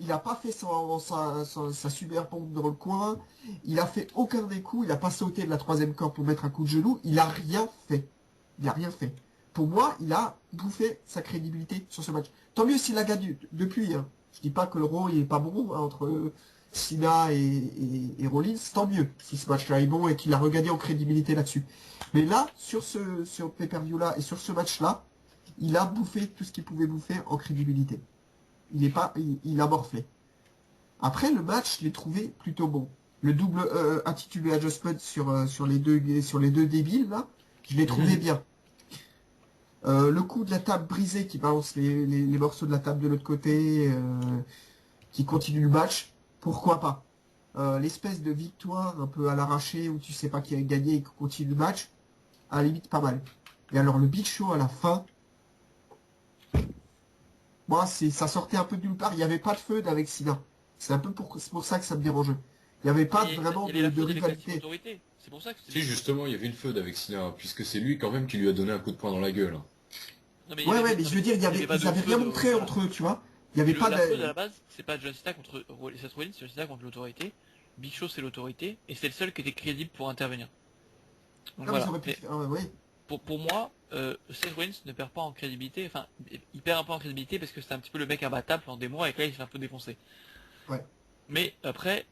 Il n'a pas fait sa super pompe dans le coin. Il a fait aucun des coups. Il n'a pas sauté de la 3e corde pour mettre un coup de genou. Il a rien fait. Il a rien fait. Pour moi, il a bouffé sa crédibilité sur ce match. Tant mieux s'il a gagné depuis. Hein. Je dis pas que le Raw il est pas bon hein, entre Cena et Rollins. Tant mieux si ce match-là est bon et qu'il a regagné en crédibilité là-dessus. Mais là, sur ce pay-per-view-là et sur ce match-là, il a bouffé tout ce qu'il pouvait bouffer en crédibilité. Il a morflé. Après le match, je l'ai trouvé plutôt bon. Le double attitude adjustment sur les deux débiles là, je l'ai trouvé bien. Le coup de la table brisée qui balance les morceaux de la table de l'autre côté, qui continue le match, pourquoi pas. L'espèce de victoire un peu à l'arraché où tu sais pas qui a gagné et qui continue le match, à la limite pas mal. Et alors le Big Show à la fin, moi ça sortait un peu de nulle part, il n'y avait pas de feud avec Cena. C'est pour ça que ça me dérangeait. Il n'y avait pas vraiment de rivalité. C'est pour ça que Si justement il y avait une feud avec Cena, puisque c'est lui quand même qui lui a donné un coup de poing dans la gueule. Non, mais mais je veux dire, ils avaient rien montré entre eux, tu vois. Il y avait pas la feud à de... la base, c'est pas John Cena contre Seth Rollins, c'est John Cena contre l'autorité. Big Show c'est l'autorité, et c'est le seul qui était crédible pour intervenir. Donc Non, mais voilà. ça aurait pu... ouais. Pour moi, Seth Rollins ne perd pas en crédibilité, enfin, il perd un peu en crédibilité parce que c'est un petit peu le mec imbattable pendant des mois et que là il se fait un peu défoncer. Ouais. Mais après,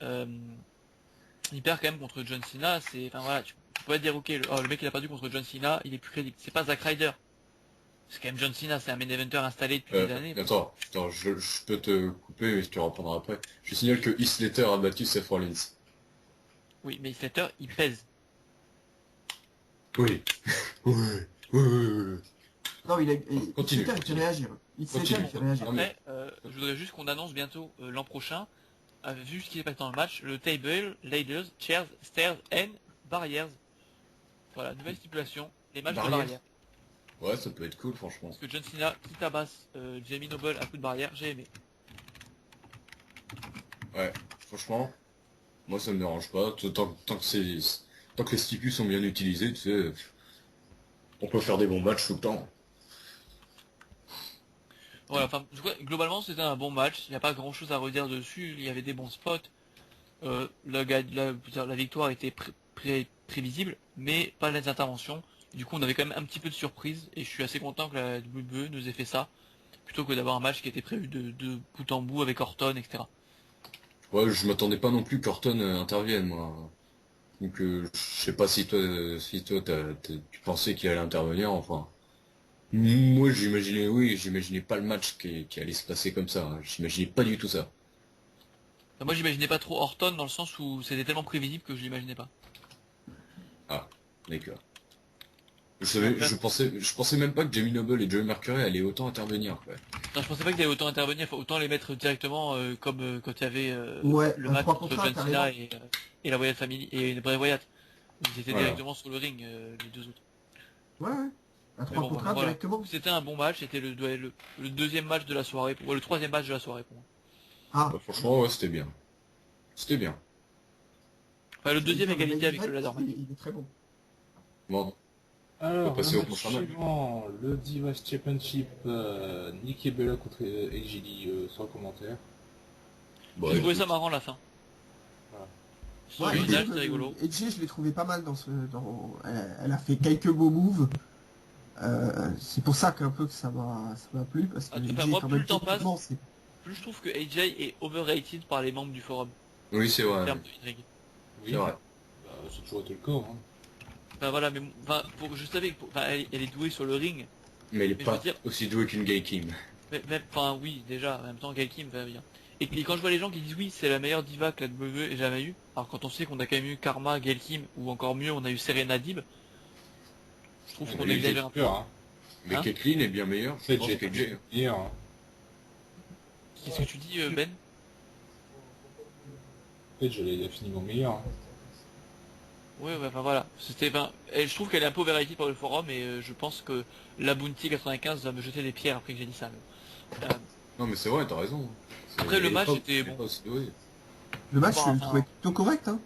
il perd quand même contre John Cena, enfin voilà, tu peux pas dire ok, le mec il a perdu contre John Cena, il est plus crédible. C'est pas Zack Ryder. C'est quand même John Cena, c'est un main eventer installé depuis des années. Attends, je peux te couper mais tu reprendras après. Je signale que Heath Slater a battu Seth Rollins. Oui, mais Slater, il pèse. Oui. Oui. Non, Continue. il fait réagir. Il fait réagir. Après, je voudrais juste qu'on annonce bientôt l'an prochain, vu ce qui s'est passé dans le match, le table, ladders, chairs, stairs and barriers. Voilà, nouvelle stipulation, les matchs de barrière. Ouais, ça peut être cool franchement. Parce que John Cena qui tabasse Jamie Noble à coup de barrière, j'ai aimé. Ouais, franchement, moi ça me dérange pas. Tant que les stipus sont bien utilisés, tu sais, on peut faire des bons matchs tout le temps. Voilà, enfin, globalement c'était un bon match, il n'y a pas grand chose à redire dessus, il y avait des bons spots. La victoire était prévisible, mais pas les interventions. Du coup on avait quand même un petit peu de surprise, et je suis assez content que la WWE nous ait fait ça, plutôt que d'avoir un match qui était prévu de bout en bout avec Orton, etc. Ouais, je m'attendais pas non plus qu'Orton intervienne, moi. Donc je sais pas si toi tu pensais qu'il allait intervenir, enfin. Moi j'imaginais pas le match qui allait se passer comme ça, hein. J'imaginais pas du tout ça. Enfin, moi j'imaginais pas trop Orton dans le sens où c'était tellement prévisible que je l'imaginais pas. Ah, d'accord. Je pensais même pas que Jamie Noble et Joey Mercury allaient autant intervenir, quoi. Non, je pensais pas qu'ils allaient autant intervenir, faut autant les mettre directement comme quand il y avait le match 3 entre contre 1, John Cena et la Wyatt Family et Bray Wyatt. Ils étaient Voilà. directement sur le ring, les deux autres. Ouais. À Mais 3 bon, contre 1 voilà. directement. C'était un bon match, c'était le deuxième match de la soirée, le troisième match de la soirée pour moi. Ah. Bah, franchement, ouais, c'était bien. C'était bien. Enfin, le deuxième égalité avec le ladder match. Il est très bon. Bon, Alors, passer le au match prochain match. suivant, le Divas Championship, Nikki Bella contre AJD sans commentaire. bah, J'ai trouvé ça écoute. marrant la fin. Voilà. C'est Ouais, original, c'était rigolo. Edge, je l'ai trouvé pas mal elle a fait quelques beaux moves. C'est pour ça qu'un peu que ça m'a plu parce que Ah, enfin, Edge, moi, quand plus même le temps passe, techniquement, c'est... Plus je trouve que AJ est overrated par les membres du forum. Oui, c'est En vrai. termes de in-ring. Oui, C'est vrai. bah, c'est toujours été le cas. Hein. Enfin voilà, mais je savais que elle est douée sur le ring. Mais il est Mais pas je veux dire- aussi doué qu'une Gay Kim. Enfin oui, déjà, en même temps, Gail Kim va bien. Et quand je vois les gens qui disent oui, c'est la meilleure diva que la WWE ait jamais eu, alors quand on sait qu'on a quand même eu Karma, Gail Kim, ou encore mieux, on a eu Serena Deeb, je trouve qu'on mais exagère un peu. Peur, hein. Mais Hein Caitlyn est bien meilleure, je C'est pense, que Jay. hier. Hein. Qu'est-ce que tu dis, Ben? Peut-être j'allais infiniment meilleur. Hein. Ouais, enfin voilà. Je trouve qu'elle est un peu overrated par le forum, et je pense que la Bounty 95 va me jeter des pierres après que j'ai dit ça. Mais, Non, mais c'est vrai, t'as raison. Après, le match était elle est bon. pas aussi douée. Le match, Bon, je le enfin, trouvais plutôt correct, hein.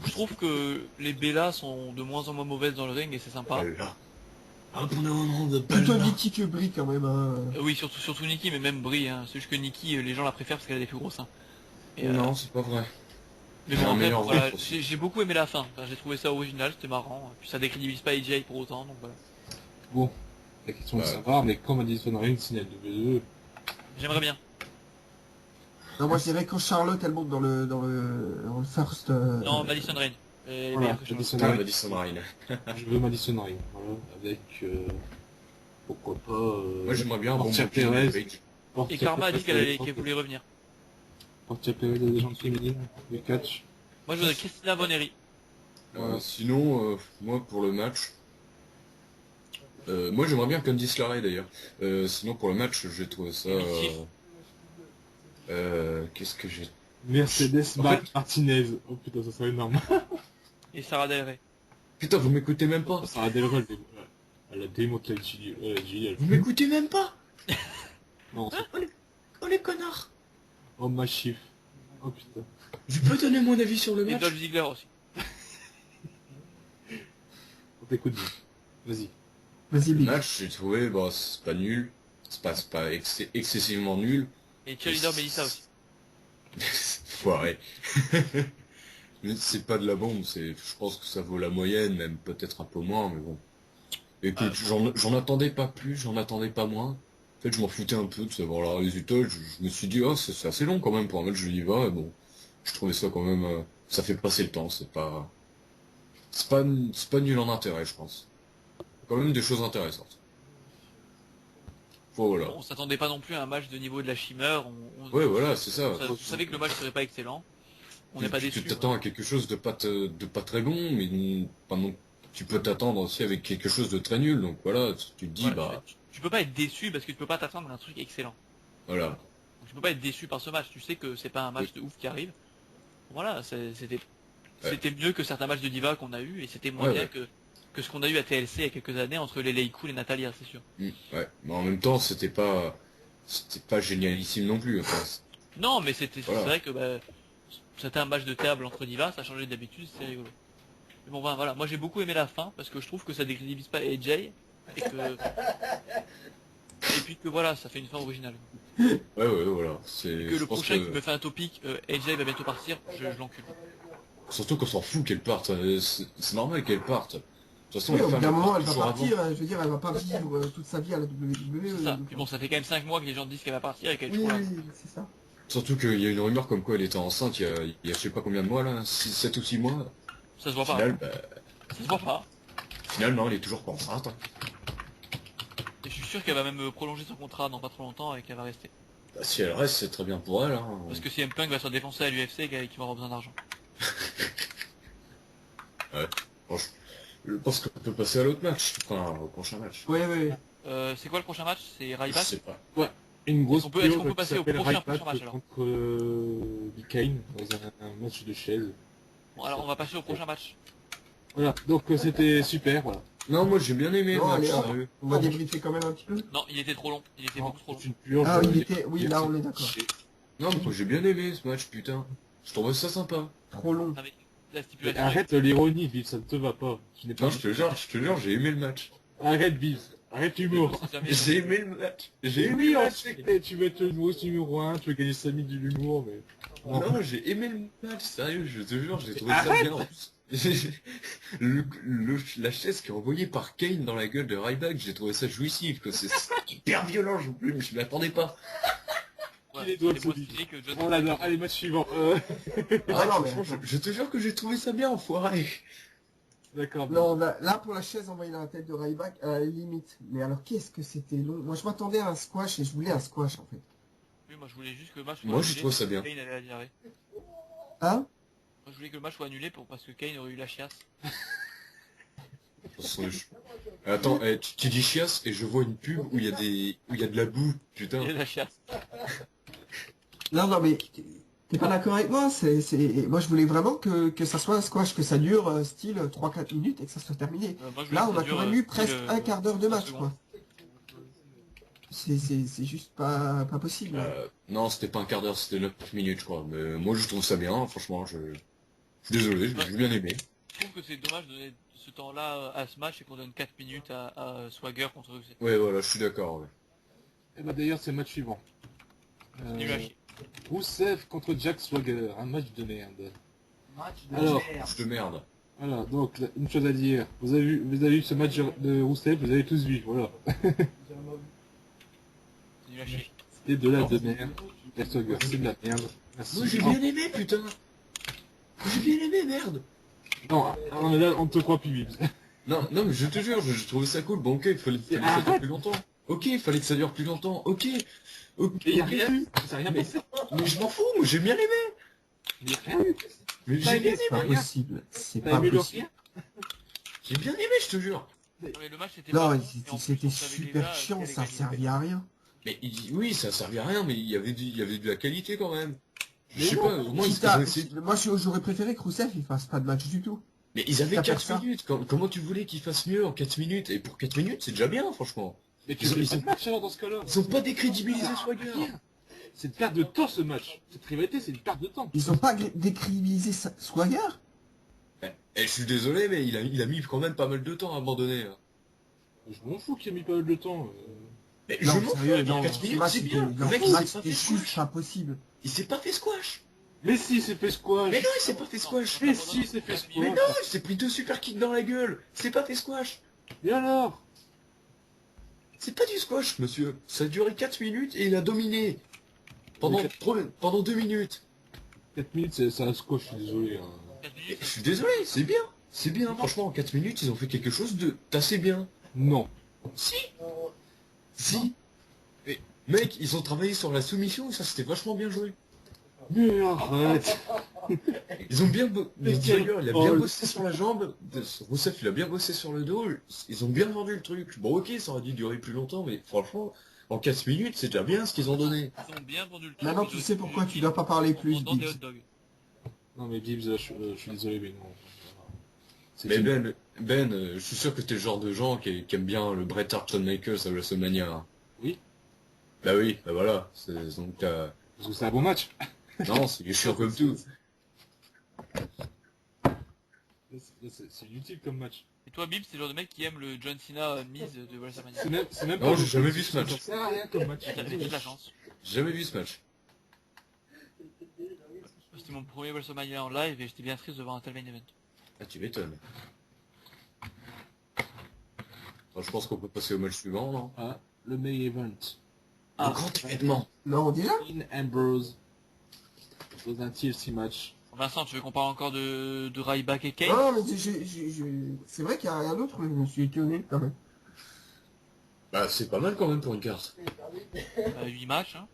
je trouve que les Bellas sont de moins en moins mauvaises dans le ring, et c'est sympa. Là. Ah, pour de Plutôt Nikki que Brie quand même. Hein. Oui, surtout Nikki, mais même Brie. Hein. C'est juste que Nikki, les gens la préfèrent parce qu'elle a des plus gros seins. Et, Non, c'est pas vrai. mais Elle a bon, un après, meilleur voilà, ventre aussi. j'ai beaucoup aimé la fin. Enfin, j'ai trouvé ça original, c'était marrant. Puis ça décrédibilise pas AJ pour autant, donc voilà. Bon, la question de Ouais. savoir, mais quand Madison Rain signe à WWE, J'aimerais bien. Non, moi je dirais quand Charlotte elle monte dans le first. Non, Madison Rain. Elle est voilà, meilleure que Charlotte. Madison Ah, Rain, Madison Rain. je veux Madison Rain, voilà, avec, pourquoi pas, Moi, j'aimerais bien un bon Portia booking de Perez. Page. Et Karma a dit qu'elle voulait revenir. Portia Perez, la légende féminine, du catch. Moi je voudrais Christina Boneri. Sinon, moi, pour le match... moi, j'aimerais bien Candice LeRae, d'ailleurs. Sinon, pour le match, j'ai trouvé ça... qu'est-ce que j'ai... Mercedes En fait- Martinez. Oh putain, ça serait énorme. Et Sarah Del Rey. Putain, vous m'écoutez même pas. Sarah Del Rey, elle a démonté la Gilles. Vous m'écoutez même pas. Non, c'est... Oh, les connards. Oh, ma chiffre. Oh putain. Je peux donner mon avis sur le Et match. Dolph Ziggler aussi. On t'écoute bien. Vas-y. Vas-y, Le Big. match, j'ai trouvé, bah, c'est pas nul. C'est pas excessivement nul. Et Cheerleader Melissa aussi. Foiré. Mais c'est pas de la bombe, je pense que ça vaut la moyenne, même peut-être un peu moins, mais bon. Écoute, j'en attendais pas plus, j'en attendais pas moins. En fait, je m'en foutais un peu de savoir le résultat. Je me suis dit, oh, c'est assez long quand même pour un match de Diva, et bon. Je trouvais ça quand même, ça fait passer le temps, c'est pas nul en intérêt, je pense. Quand même des choses intéressantes. Voilà. On s'attendait pas non plus à un match de niveau de la Shimmer. Ouais, voilà, c'est ça. On savait que le match serait pas excellent. On n'est pas déçu. Tu t'attends à quelque chose de pas très bon, mais pas non. Tu peux t'attendre aussi avec quelque chose de très nul, donc voilà, tu te dis, Voilà, bah, tu peux pas être déçu parce que tu peux pas t'attendre à un truc excellent. voilà. Donc, tu peux pas être déçu par ce match. Tu sais que c'est pas un match de ouf qui arrive. Voilà, c'était mieux que certains matchs de Diva qu'on a eu et c'était moins Ouais, bien ouais. que ce qu'on a eu à TLC il y a quelques années entre les Cool et Natalia, c'est sûr. Ouais, mais en même temps, c'était pas génialissime non plus. Enfin, Non, mais c'est Voilà. vrai que bah, c'était un match de table entre divas, ça a changé d'habitude, c'est rigolo. Mais bon, ben, voilà, moi j'ai beaucoup aimé la fin parce que je trouve que ça décrédibilise pas AJ et puis que voilà, ça fait une fin originale. ouais, voilà. Que Je le pense prochain qui me fait un topic, AJ va bientôt partir, je l'encule. surtout qu'on s'en fout qu'elle parte. C'est normal qu'elle parte. De toute façon, Oui, les au bout femmes d'un moment, partent elle va toujours avant. partir. Je veux dire, elle va pas vivre toute sa vie à la WWE. C'est ça. Puis bon, ça fait quand même 5 mois que les gens disent qu'elle va partir et qu'elle est Oui, toujours là. oui, c'est ça. Surtout qu'il y a une rumeur comme quoi elle était enceinte il y a je sais pas combien de mois là, 7 ou 6 mois. Ça se voit Au pas. final, bah, Ça se voit pas. finalement, elle est toujours pas enceinte. Et je suis sûr qu'elle va même prolonger son contrat dans pas trop longtemps et qu'elle va rester. Bah, si elle reste, c'est très bien pour elle. Hein. Parce que CM Punk va se faire défoncer à l'UFC et qu'il va avoir besoin d'argent. Franchement, je pense qu'on peut passer à l'autre match. Enfin, au prochain match. Oui, oui. C'est quoi le prochain match? C'est Je Ryback? sais pas. Une grosse Est-ce qu'on peut pure passer qui au s'appelle prochain Ryback match, alors contre Big Kane dans un match de chaise. Bon, alors on va passer au prochain match. Voilà, donc c'était super, voilà. Non, moi j'ai bien aimé le Non, match, allez, sérieux. on va débriefer quand même un petit peu. Non, il était trop long. Il était beaucoup trop long. C'est une purge. Ah oui, il était. Oui, là, on est d'accord. Non, moi j'ai bien aimé ce match, putain. Je trouve ça sympa. Trop long. Avec la Mais stipulation. arrête l'ironie, Viv, ça ne te va pas. Tu n'es pas... Non, je te jure, j'ai aimé le match. Arrête, Viv. Arrête l'humour. J'ai aimé le match. J'ai aimé Oui, le on match. sait que tu veux être le nouveau numéro 1, tu veux gagner 5 000 de l'humour, mais... Non, j'ai aimé le match, sérieux, je te jure, j'ai trouvé ça Arrête. bien. En plus. La chaise qui est envoyée par Kane dans la gueule de Ryback, j'ai trouvé ça jouissif, que c'est hyper violent, je m'y attendais pas. Ouais, les doigts c'est de moins Sonic. stylé que John. On l'adore. Allez, match suivant. Ah non, mais. Franchement, je te jure que j'ai trouvé ça bien, enfoiré. D'accord. Non, là pour la chaise envoyée dans la tête de Ryback, à la limite. Mais alors qu'est-ce que c'était long. Moi je m'attendais à un squash et je voulais un squash en fait. Oui, moi je voulais juste que le match soit Moi, je annulé trouve ça bien. parce que Kane avait la diarrhée. Hein? Moi je voulais que le match soit annulé parce que Kane aurait eu la chiasse. Attends, tu dis chiasse et je vois une pub où il y a de la boue, putain. Il a la chiasse. Non, non, mais t'es pas d'accord avec moi? Moi je voulais vraiment que ça soit un squash, que ça dure style 3-4 minutes et que ça soit terminé. Moi, je voulais Là que on ça a dure, quand même eu style, presque un quart d'heure de 30 match secondes. quoi. C'est juste pas possible. Non, c'était pas un quart d'heure, c'était 9 minutes, je crois. Mais moi, je trouve ça bien, franchement, je suis désolé, j'ai bien aimé. Je trouve que c'est dommage de donner ce temps-là à ce match et qu'on donne 4 minutes à Swagger contre Rusev. Ouais, voilà, je suis d'accord, ouais. Et bah d'ailleurs, c'est le match suivant. Nul à chier. Rusev contre Jack Swagger, un match de merde. Match de Alors, merde. Match de merde. Voilà, donc une chose à dire. Vous avez vu ce match de Rusev, vous avez tous vu, voilà. C'est nul à chier. C'était de la de merde. Jack Swagger, c'est de la merde. Merci. Moi, j'ai bien aimé, putain. J'ai bien aimé, merde. Non, là, on ne te croit plus, Bibs. Non, non, mais je te jure, je trouvais ça cool. Bon, ok, il fallait que ça dure plus longtemps. Ok, il fallait que ça dure plus longtemps. Ok. Ok. Il n'y a rien eu. Ça n'a rien Mais, passé. mais je m'en fous, moi, j'ai bien aimé. Il n'y a rien eu. Mais j'ai bien C'est pas aimé. possible. C'est T'as pas aimé le possible. rien. J'ai bien aimé, je te jure. Non, mais le match c'était Non, pas mais bon, et en plus, c'était on savait super déjà chiant, qu'elle ça allait gagner. servait à rien. Mais oui, ça servait à rien, mais il y avait de la qualité quand même. Je sais non, pas, au moins ils Quitte à- ont essayé. Moi, j'aurais préféré que Rousseff il fasse pas de match du tout. Mais ils avaient Ça 4 fait ça. minutes. Comment tu voulais qu'ils fassent mieux en 4 minutes? Et pour 4 minutes, c'est déjà bien, franchement. Mais tu Ils ont- fais ils pas ont- de match alors dans ce cas-là. Ils ont pas décrédibilisé Swagger. Rien. C'est une perte de temps ce match. Cette rivalité, c'est une perte de temps. Ils ont pas décribilisé Swagger. Je suis désolé, mais il a mis quand même pas mal de temps à abandonner. Hein. Je m'en fous qu'il a mis pas mal de temps. Mais Non, je m'en sérieux, fous, non, 4 ce minutes, match, c'est c'était bien. Le mec, il match, s'est pas c'était fait juste squash. pas possible. Il s'est pas fait squash. Mais si, il s'est fait squash. Mais non, il s'est pas fait squash. Mais si, il s'est fait Mais squash. non, il s'est pris 2 super kicks dans la gueule. C'est pas fait squash. Et alors? C'est pas du squash, monsieur. Ça a duré 4 minutes et il a dominé. Pendant 2 minutes. 4 minutes, c'est un squash, je suis désolé. Hein. 4 Et minutes, je suis désolé, c'est bien. C'est bien, franchement, en 4 minutes, ils ont fait quelque chose d'assez bien. Non. Si. Si. Mais, mec, ils ont travaillé sur la soumission, ça c'était vachement bien joué. Mais arrête. Ils ont bien Mais Swagger, il a bien oh. bossé sur la jambe, Rousseff il a bien bossé sur le dos, ils ont bien vendu le truc. Bon ok, ça aurait dû durer plus longtemps, mais franchement, en 4 minutes, c'est déjà bien ce qu'ils ont donné. ils ont bien vendu le truc. Maintenant, ils tu ont- sais pourquoi tu dois pas parler plus, en vendant des Bibbs. hot dogs. Non mais Gibbs, je suis désolé, mais non. C'est Mais fini. je suis sûr que t'es le genre de gens qui aiment bien le Bret Hart Shawn Michaels à WrestleMania. Hein. Oui. Bah oui, bah voilà, donc t'as... Parce que c'est un bon match. Non, c'est chiant comme tout. C'est inutile comme match. Et toi, Bib, c'est le genre de mec qui aime le John Cena Miz de WrestleMania. C'est même Non, pas j'ai jamais vu ce match. Ça sert à rien comme match. T'as toute la chance. J'ai jamais vu ce match. C'était mon premier WrestleMania en live et j'étais bien triste de voir un tel main event. Ah, tu m'étonnes. Bon, je pense qu'on peut passer au match suivant, non? Ah, le main event. Le grand événement. Non, déjà Dean Ambrose dans un TLC match. Vincent, tu veux qu'on parle encore de Ryback et Kane? Non, mais c'est vrai qu'il y a rien d'autre, mais je me suis étonné quand même. Bah, c'est pas mal quand même pour une carte. 8 matchs, hein.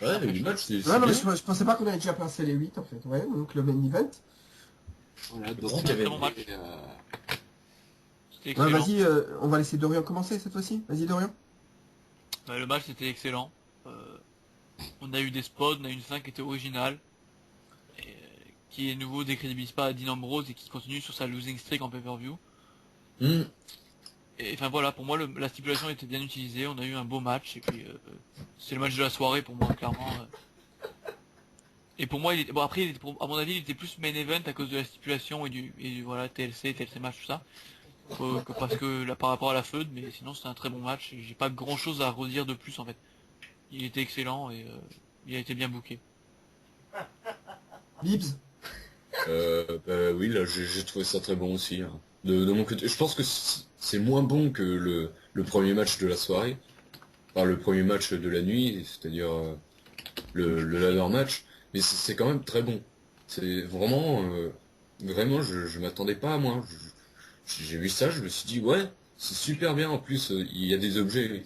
Ouais, mais le match, c'est Ouais, non, mais bien. je pensais pas qu'on avait déjà placé les 8 en fait, ouais, donc le main event. Voilà, grand donc événement. match. euh, C'était Ouais, excellent. vas-y, on va laisser Dorian commencer cette fois-ci. Vas-y, Dorian. Le match c'était excellent. On a eu des spots, on a eu une fin qui était originale. Et, qui est nouveau décrédibilise pas Dean Ambrose et qui continue sur sa losing streak en pay-per-view. Hmm. Et enfin voilà, pour moi la stipulation était bien utilisée, on a eu un beau match et puis c'est le match de la soirée pour moi clairement. Et pour moi bon après à mon avis il était plus main event à cause de la stipulation et du voilà TLC match tout ça. Que parce que là par rapport à la feud, mais sinon c'était un très bon match et j'ai pas grand chose à redire de plus en fait. Il était excellent et il a été bien booké. Bibbs. Bah oui, là, j'ai trouvé ça très bon aussi. Hein. De mon côté, je pense que c'est moins bon que le premier match de la soirée. Enfin, le premier match de la nuit, c'est-à-dire le ladder match. Mais c'est quand même très bon. C'est vraiment... vraiment, je m'attendais pas à moins. J'ai vu ça, je me suis dit, ouais, c'est super bien. En plus, il y a des objets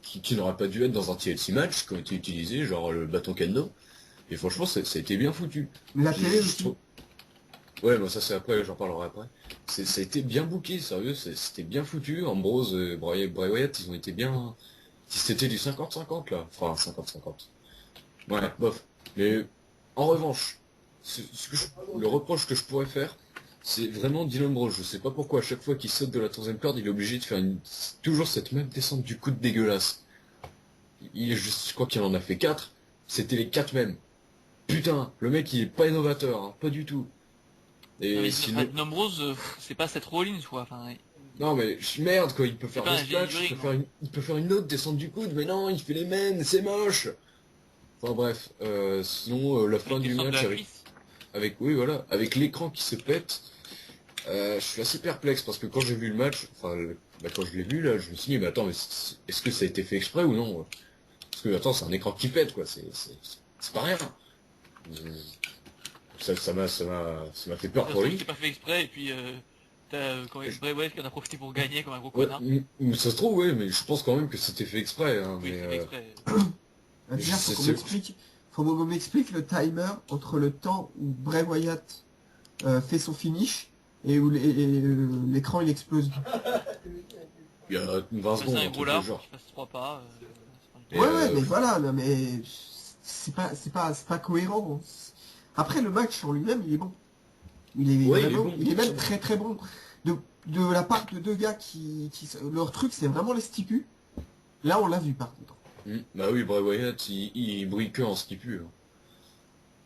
qui n'auraient pas dû être dans un TLC match, qui ont été utilisés, genre le bâton kendo. Et franchement, ça a été bien foutu. La Je- télé je aussi. trouve- Ouais, mais ça c'est après, j'en parlerai après. Ça a été bien booké, sérieux, c'était bien foutu. Ambrose, Bray Wyatt, ils ont été bien... C'était du 50-50 là. Enfin, 50-50. Ouais, bof. Mais en revanche, le reproche que je pourrais faire, c'est vraiment Dean Ambrose. Je sais pas pourquoi, à chaque fois qu'il saute de la troisième corde, il est obligé de faire toujours cette même descente du coude dégueulasse. Je crois qu'il en a fait 4. C'était les 4 mêmes. Putain, le mec il est pas innovateur, hein, pas du tout. Et mais sinon... Nombrose, c'est pas cette Rollins quoi. Enfin, Non mais merde quoi, il peut faire pas des un génie splats, du ring, il peut faire une autre descente du coude, mais non, il fait les mêmes, c'est moche. Enfin bref, sinon la fin avec les du centres de match la avec, cuisse. oui voilà, avec l'écran qui se pète, je suis assez perplexe parce que quand j'ai vu le match, enfin quand je l'ai vu là, je me suis dit mais attends, mais est-ce que ça a été fait exprès ou non? Parce que attends, c'est un écran qui pète quoi, c'est pas rien. Euh, ça m'a fait peur Ça se pour trouve lui. c'est pas fait exprès et puis t'as Bray Wyatt qui en a profité pour gagner comme un gros Ouais, connard. ça se trouve ouais, mais je pense quand même que c'était fait exprès, hein, Oui, mais c'est fait exprès. je Déjà, sais, faut qu'on m'explique le timer entre le temps où Bray Wyatt fait son finish et où l'écran il explose. il y a 20 Passer secondes, un un gros truc de large pour genre. qu'il fasse 3 pas. Ça prend du Et temps. Ouais, mais voilà, non, mais c'est pas cohérent. Après, le match en lui-même, il est bon. ouais, il est bon. Il est même très très bon. De la part de deux gars leur truc, c'est vraiment les stipus. Là, on l'a vu par contre. Bah oui, Bray Wyatt, il brille que en stipu, hein.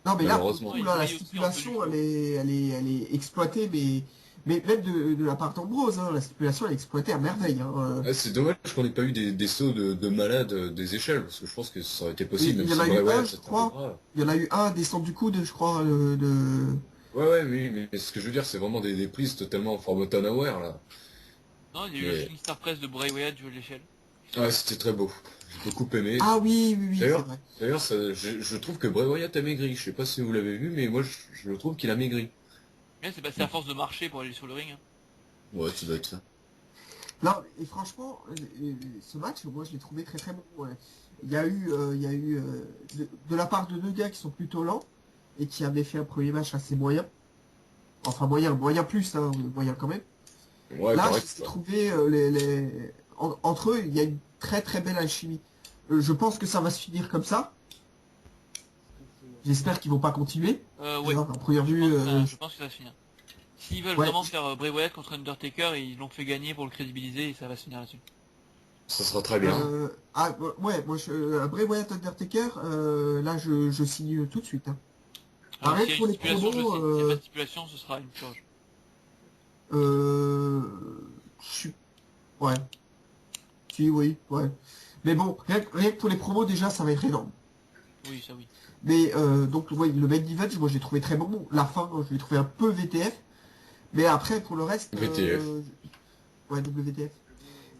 Non, mais là, pour le Malheureusement. coup, là, la stipulation, elle est exploitée, mais même de la part d'Ambrose, hein, la stipulation, elle est exploitée à merveille. Hein. Ah, c'est dommage qu'on n'ait pas eu des sauts de malade des échelles, parce que je pense que ça aurait été possible, Il même y en si a Bray eu un, Wyatt je c'était un peu crois. gras. Il y en a eu un descente du coude, je crois, Ouais, ouais, oui, mais ce que je veux dire, c'est vraiment des prises totalement en format Nowhere, là. Non, il y a eu le Mais, Shooting Star Press de Bray Wyatt du haut de l'échelle. ouais, c'était très beau. J'ai beaucoup aimé. Ah oui, oui, oui, c'est D'ailleurs, vrai. d'ailleurs, je trouve que Bray Wyatt a maigri. Je sais pas si vous l'avez vu, mais moi, je trouve qu'il a maigri. Mais c'est passé à force de marcher pour aller sur le ring. Hein. Ouais, ça doit être ça. Non, et franchement, ce match, moi, je l'ai trouvé très très bon. Ouais. Il y a eu de la part de deux gars qui sont plutôt lents et qui avaient fait un premier match assez moyen. Enfin, moyen plus, hein, moyen quand même. Ouais, Là, correct, j'ai quoi. trouvé entre eux, il y a une très très belle alchimie. Je pense que ça va se finir comme ça. J'espère qu'ils vont pas continuer. Ouais. Genre, à première Je vue, pense, enfin, je pense que ça va se finir. S'ils veulent ouais. vraiment faire Bray Wyatt contre Undertaker, ils l'ont fait gagner pour le crédibiliser et ça va se finir là-dessus. Ça sera très bien. Ouais, moi, Bray Wyatt Undertaker, là, je signe tout de suite. Hein. Alors s'il Arrête y a pour une les stipulation, je promos, signe. S'il n'y a pas de stipulation, ce sera une purge. euh, je suis- ouais, si, oui, ouais. Mais bon, rien que pour les promos, déjà, ça va être énorme. Oui, ça oui. Mais donc, ouais, le main event, moi, je l'ai trouvé très bon. La fin, je l'ai trouvé un peu VTF. Mais après, pour le reste, VTF. ouais, WTF.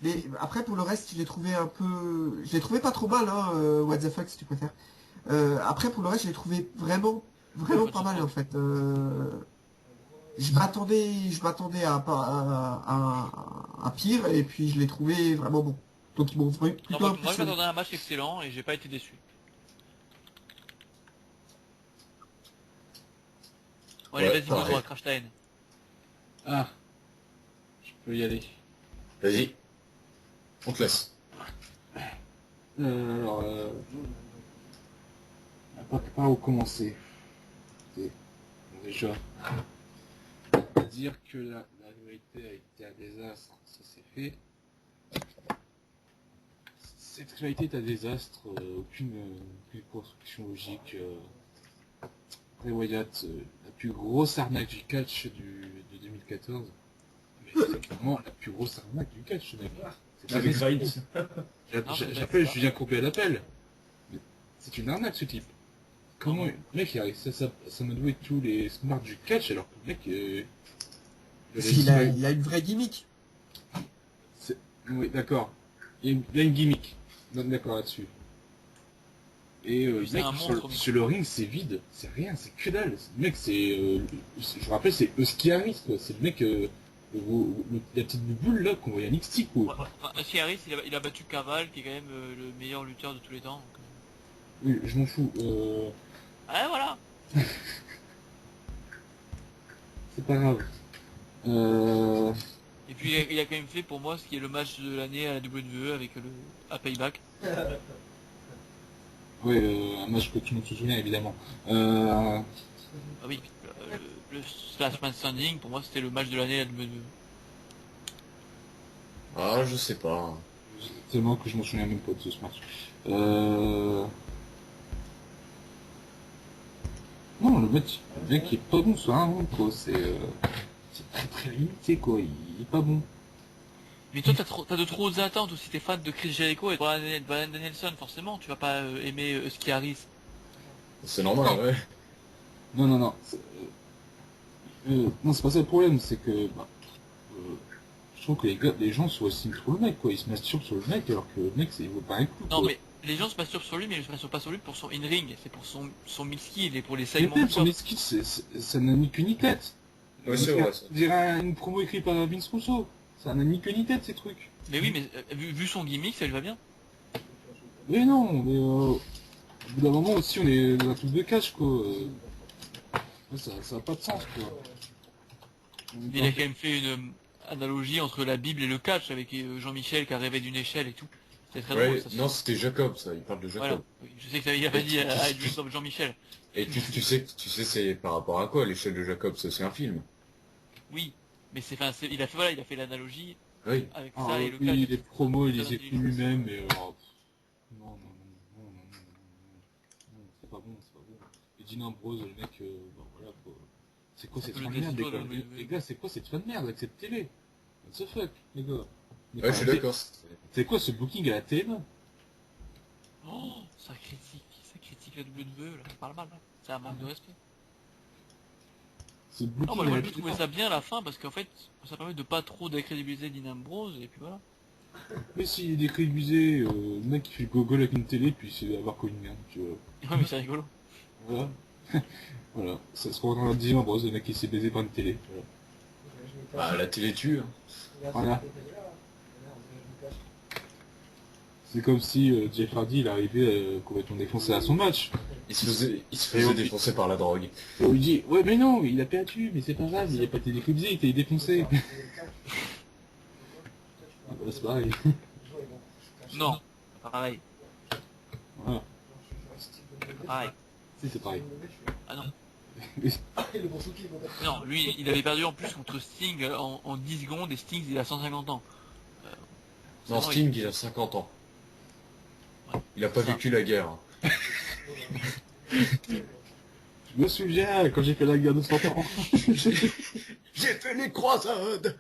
Mais après, pour le reste, je l'ai trouvé un peu, je l'ai trouvé pas trop mal, hein, what the fuck, si tu préfères. Après, pour le reste, je l'ai trouvé vraiment pas de pas mal, soucis. en fait. Je m'attendais à pire, et puis je l'ai trouvé vraiment bon. Donc, ils m'ont Non, plutôt moi, je impressionné. m'attendais à un match excellent et j'ai pas été déçu. Bon, allez, Ouais, vas-y, pareil. go, crash ta haine. Ah, je peux y aller. Vas-y. On te laisse. Alors, par où commencer? Bon, déjà, dire que la rivalité a été un désastre, ça c'est fait. Cette rivalité est un désastre, aucune construction logique. Bray Wyatt, la plus grosse arnaque du catch de 2014. Mais c'est clairement la plus grosse arnaque du catch, mec. C'est Avec pas Reigns. J'appelle Julien Courbet à l'appel. C'est une arnaque ce type. Comment le mec il arrive ça me douait tous les smarts du catch alors que le mec Parce qu'il a, il a une vraie gimmick. oui d'accord. Il a une gimmick. Non, d'accord là-dessus. Et le c'est mec un monstre, mais- sur le ring c'est vide, c'est rien, c'est que dalle. Le mec je vous rappelle c'est Husky Harris quoi, c'est le mec la petite boule là qu'on voyait à NXT quoi. Ouais, enfin, Husky Harris, il a battu Caval, qui est quand même le meilleur lutteur de tous les temps. Donc, Oui, je m'en fous. ouais, voilà. C'est pas grave. Et puis il a quand même fait pour moi ce qui est le match de l'année à la WWE avec à Payback. Oui, un match que tout le monde se souvient évidemment. Ah oui, le Last Man Standing, pour moi c'était le match de l'année à la WWE. Ah, je sais pas. Tellement que je m'en souviens même pas de ce match. Non, le mec est pas bon sur un round, quoi. C'est très très limité, quoi. Il est pas bon. Mais toi, t'as de trop hautes attentes aussi. T'es fan de Chris Jericho et de Bryan Danielson, forcément. Tu vas pas aimer Husky Harris. C'est normal, ouais. Non. Non, c'est pas ça le problème, c'est que je trouve que les gens sous-estiment trop le mec, quoi. Ils se masturbent sur le mec alors que le mec, il vaut pas un coup. Non, quoi. mais les gens se masturbent sur lui, mais ils se masturbent pas sur lui pour son in-ring. C'est pour son mid-skill et pour les Mais segments même de son pop. skills, ça n'a ni queue ni tête. Ouais, c'est vrai, ça. On dirait une promo écrite par Vince Russo. Ça n'a ni queue ni tête, ces trucs. Mais oui, mais vu son gimmick, ça lui va bien. Mais non, mais au bout d'un moment aussi, on est dans un truc de catch, quoi. Ça a pas de sens, quoi. Mais il a quand même fait une analogie entre la Bible et le catch avec Jean-Michel qui a rêvé d'une échelle et tout. C'est très drôle, Ouais, ça. non, c'était Jacob, ça. Il parle de Voilà. Jacob. Oui, je sais que ça il a pas dit à Dream of Jean-Michel. Et tu sais, c'est par rapport à quoi, l'échelle de Jacob? C'est aussi un film. Oui, mais il a fait l'analogie Oui. avec Ah, ça et le oui, catch. les promos, il Ça les donne écrit des- lui-même, mais non, c'est pas bon, c'est pas bon. Et Dean Ambrose, le mec, bon, voilà, quoi. C'est quoi cette Le fin de merde, les Despot, gars? Les gars, c'est quoi cette fin de merde avec cette télé? What the fuck, les gars? Mais Ouais, je suis enfin, d'accord. c'est quoi ce booking à la télé? Oh, ça critique la WWE, là, ça parle mal, là. C'est un manque de respect. Ce Non, booking moi à la j'ai trouvé télé. ça bien à la fin parce qu'en fait, ça permet de pas trop décrédibiliser Dean Ambrose et puis voilà. Mais s'il est décrédibilisé, le mec qui fait gogol avec une télé, puis c'est avoir connu une merde, tu vois. Ouais, mais c'est rigolo. Voilà. Voilà. Ça se retrouve à Dean Ambrose, le mec qui s'est baisé par une télé. Voilà. Bah, la télé tue, hein. Voilà. C'est comme si Jeff Hardy il arrivait complètement défoncé à son match. Il se faisait défoncer par la drogue. Et on lui dit ouais mais non, il a perdu, mais c'est pas grave, il a pas été décrypté, il était défoncé. Ah bah, c'est pareil. Non, pareil. Voilà. Pareil. Si c'est pareil. Ah non. Non, lui, il avait perdu en plus contre Sting en 10 secondes et Sting il a 150 ans. Non, Sinon, Sting, il a 50 ans. Ouais. Il a pas Ça. vécu la guerre. Je me souviens quand j'ai fait la guerre de 100 ans. J'ai fait les croisades.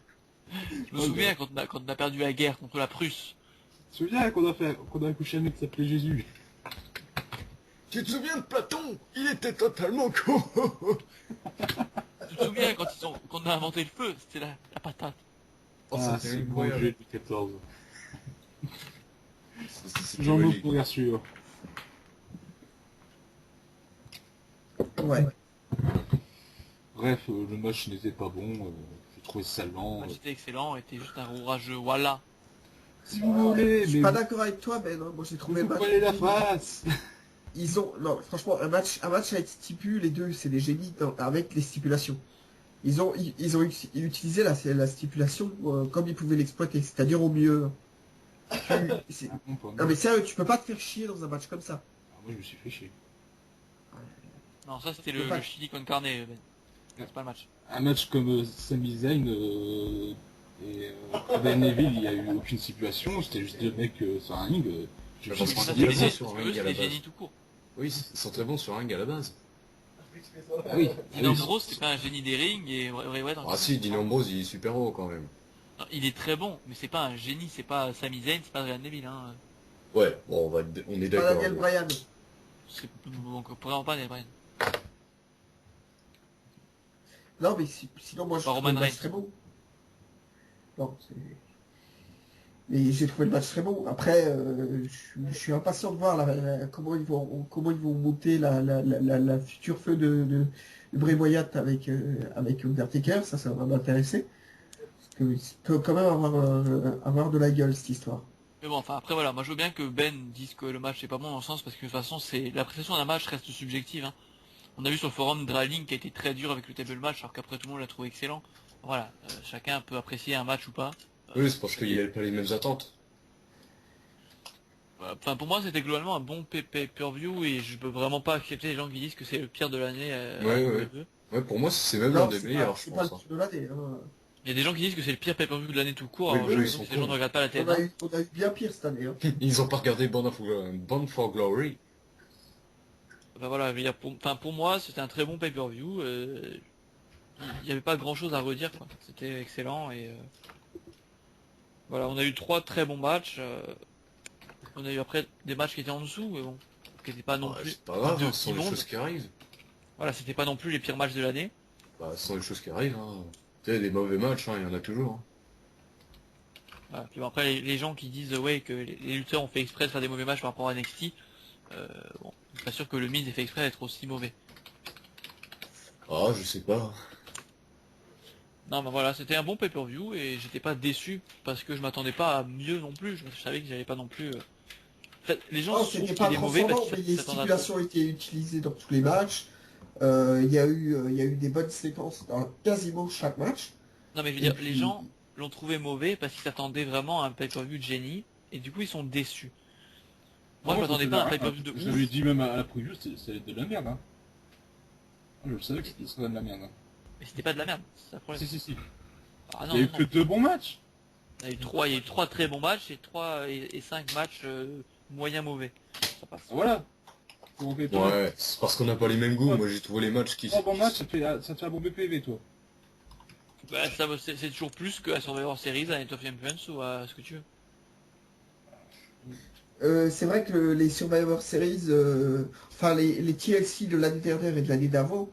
Je me souviens quand on a perdu la guerre contre la Prusse. Je me souviens qu'on a accouché un mec qui s'appelait Jésus. Tu te souviens de Platon? Il était totalement con. Tu te souviens quand on a inventé le feu, c'était la patate. Oh, Ah, c'était c'est le bon incroyable. jeu du 14. C'était Jean-Luc magique. pour bien sûr. Ouais. Bref, le match n'était pas bon, j'ai trouvé ça lent. C'était excellent, était juste un rourageux, voilà. Si vous voulez, Je suis mais pas d'accord avec toi, Ben. Hein. Moi, j'ai trouvé vous le match. prenez la face. Ils ont, non, franchement, un match avec stipule, les deux, c'est des génies avec les stipulations. Ils ont utilisé la stipulation comme ils pouvaient l'exploiter, c'est-à-dire au mieux. Non mais sérieux, tu peux pas te faire chier dans un match comme ça. Ah, moi je me suis fait chier. Non, ça c'était C'est pas- le chili con carne, Ben. C'est pas le match. Un match comme Sami Zayn et Ben Neville, il n'y a eu aucune stipulation, c'était juste deux mecs sur un ring. Je Ah, me parce suis que Ça, c'est c'est très des bon sur un eux, ring c'est à la des base. génies tout court. Oui, ils sont très bons sur un ring à la base. Ah oui, Dean Ambrose, c'est pas un génie des rings et Ray Wyatt. Ah si, Dean Ambrose, il est super haut quand même. Non, il est très bon, mais c'est pas un génie, c'est pas Sami Zayn, c'est pas Ryan Neville, hein. Ouais, bon, on est Pas d'accord. Daniel Bryan. C'est vraiment pas Daniel Bryan. Non mais sinon moi je Pas trouve Roman le match Reigns. très bon. Non, mais j'ai trouvé le match très bon. Après, je suis impatient de voir comment ils vont monter la future feu de Bray Wyatt avec Undertaker. Ça va m'intéresser. Parce que ça peut quand même avoir de la gueule cette histoire. Mais bon, enfin après voilà, moi je veux bien que Ben dise que le match est pas bon dans le sens parce que de toute façon c'est l'appréciation d'un match reste subjective. Hein. On a vu sur le forum Draling qui a été très dur avec le table match alors qu'après tout le monde l'a trouvé excellent. Voilà, chacun peut apprécier un match ou pas. Oui, c'est parce qu'il n'avait pas les mêmes attentes. Enfin pour moi c'était globalement un bon pay-per-view et je peux vraiment pas accepter les gens qui disent que c'est le pire de l'année. Ouais, à ouais. WWE. Ouais, pour moi, c'est même l'un Non, des c'est meilleurs, pas, je c'est pas le pense. Hein. plus de l'année. Hein. Il y a des gens qui disent que c'est le pire pay-per-view de l'année tout court, Oui, alors bah, j'ai ils l'impression sont que ces gens cons. ne regardent pas la télé. On a eu bien pire cette année. Hein. Ils ont pas regardé Born for Glory. Enfin voilà, je veux dire, pour moi, c'était un très bon pay-per-view. Il n'y avait pas grand-chose à redire, quoi. C'était excellent et voilà, on a eu 3 très bons matchs. On a eu après des matchs qui étaient en dessous, mais bon, qui n'étaient pas non plus C'est pas grave, hein, ce sont les immondes. choses qui arrivent. Voilà, c'était pas non plus les pires matchs de l'année. Bah, ce sont les choses qui arrivent, hein. Tu sais, des mauvais matchs, hein, il y en a toujours. Hein. Voilà. Puis bon, après, les gens qui disent ouais que les lutteurs ont fait exprès de faire des mauvais matchs par rapport à NXT, bon, je suis pas sûr que le Miz ait fait exprès d'être aussi mauvais. Ah, je sais pas. Non, mais voilà, c'était un bon pay-per-view et j'étais pas déçu parce que je m'attendais pas à mieux non plus. Je savais que j'allais pas non plus. En fait, les gens Oh, se trouvent c'était qu'il pas est mauvais parce transcendant, mais qu'ils les s'attendent à trop. stipulations étaient utilisées dans tous les matchs. Il y a eu des bonnes séquences dans quasiment chaque match. Non, mais je veux Et dire, les puis, gens l'ont trouvé mauvais parce qu'ils s'attendaient vraiment à un pay-per-view de génie et du coup ils sont déçus. Moi, je m'attendais pas à un pay-per-view de Je ouf. l'avais dit même à la preview, ça allait être de la merde. Hein. Je le savais que ce serait de la merde. Hein. Mais c'était pas de la merde, c'est ça le problème. Si. Ah Il non, y a eu non, que non. 2 bons matchs. Il y a eu 3 très bons matchs et 3 et 5 matchs moyens mauvais. Ça passe. Voilà. Pour un pay-per-view. Ouais, c'est parce qu'on n'a pas les mêmes goûts. Ouais. Moi, j'ai trouvé les matchs qui... 3 bons matchs, ça te fait un bon BPV, toi. Bah, c'est toujours plus que à Survivor Series, à Night of Champions ou à ce que tu veux. c'est vrai que les Survivor Series, enfin les TLC de l'année dernière et de l'année d'avant,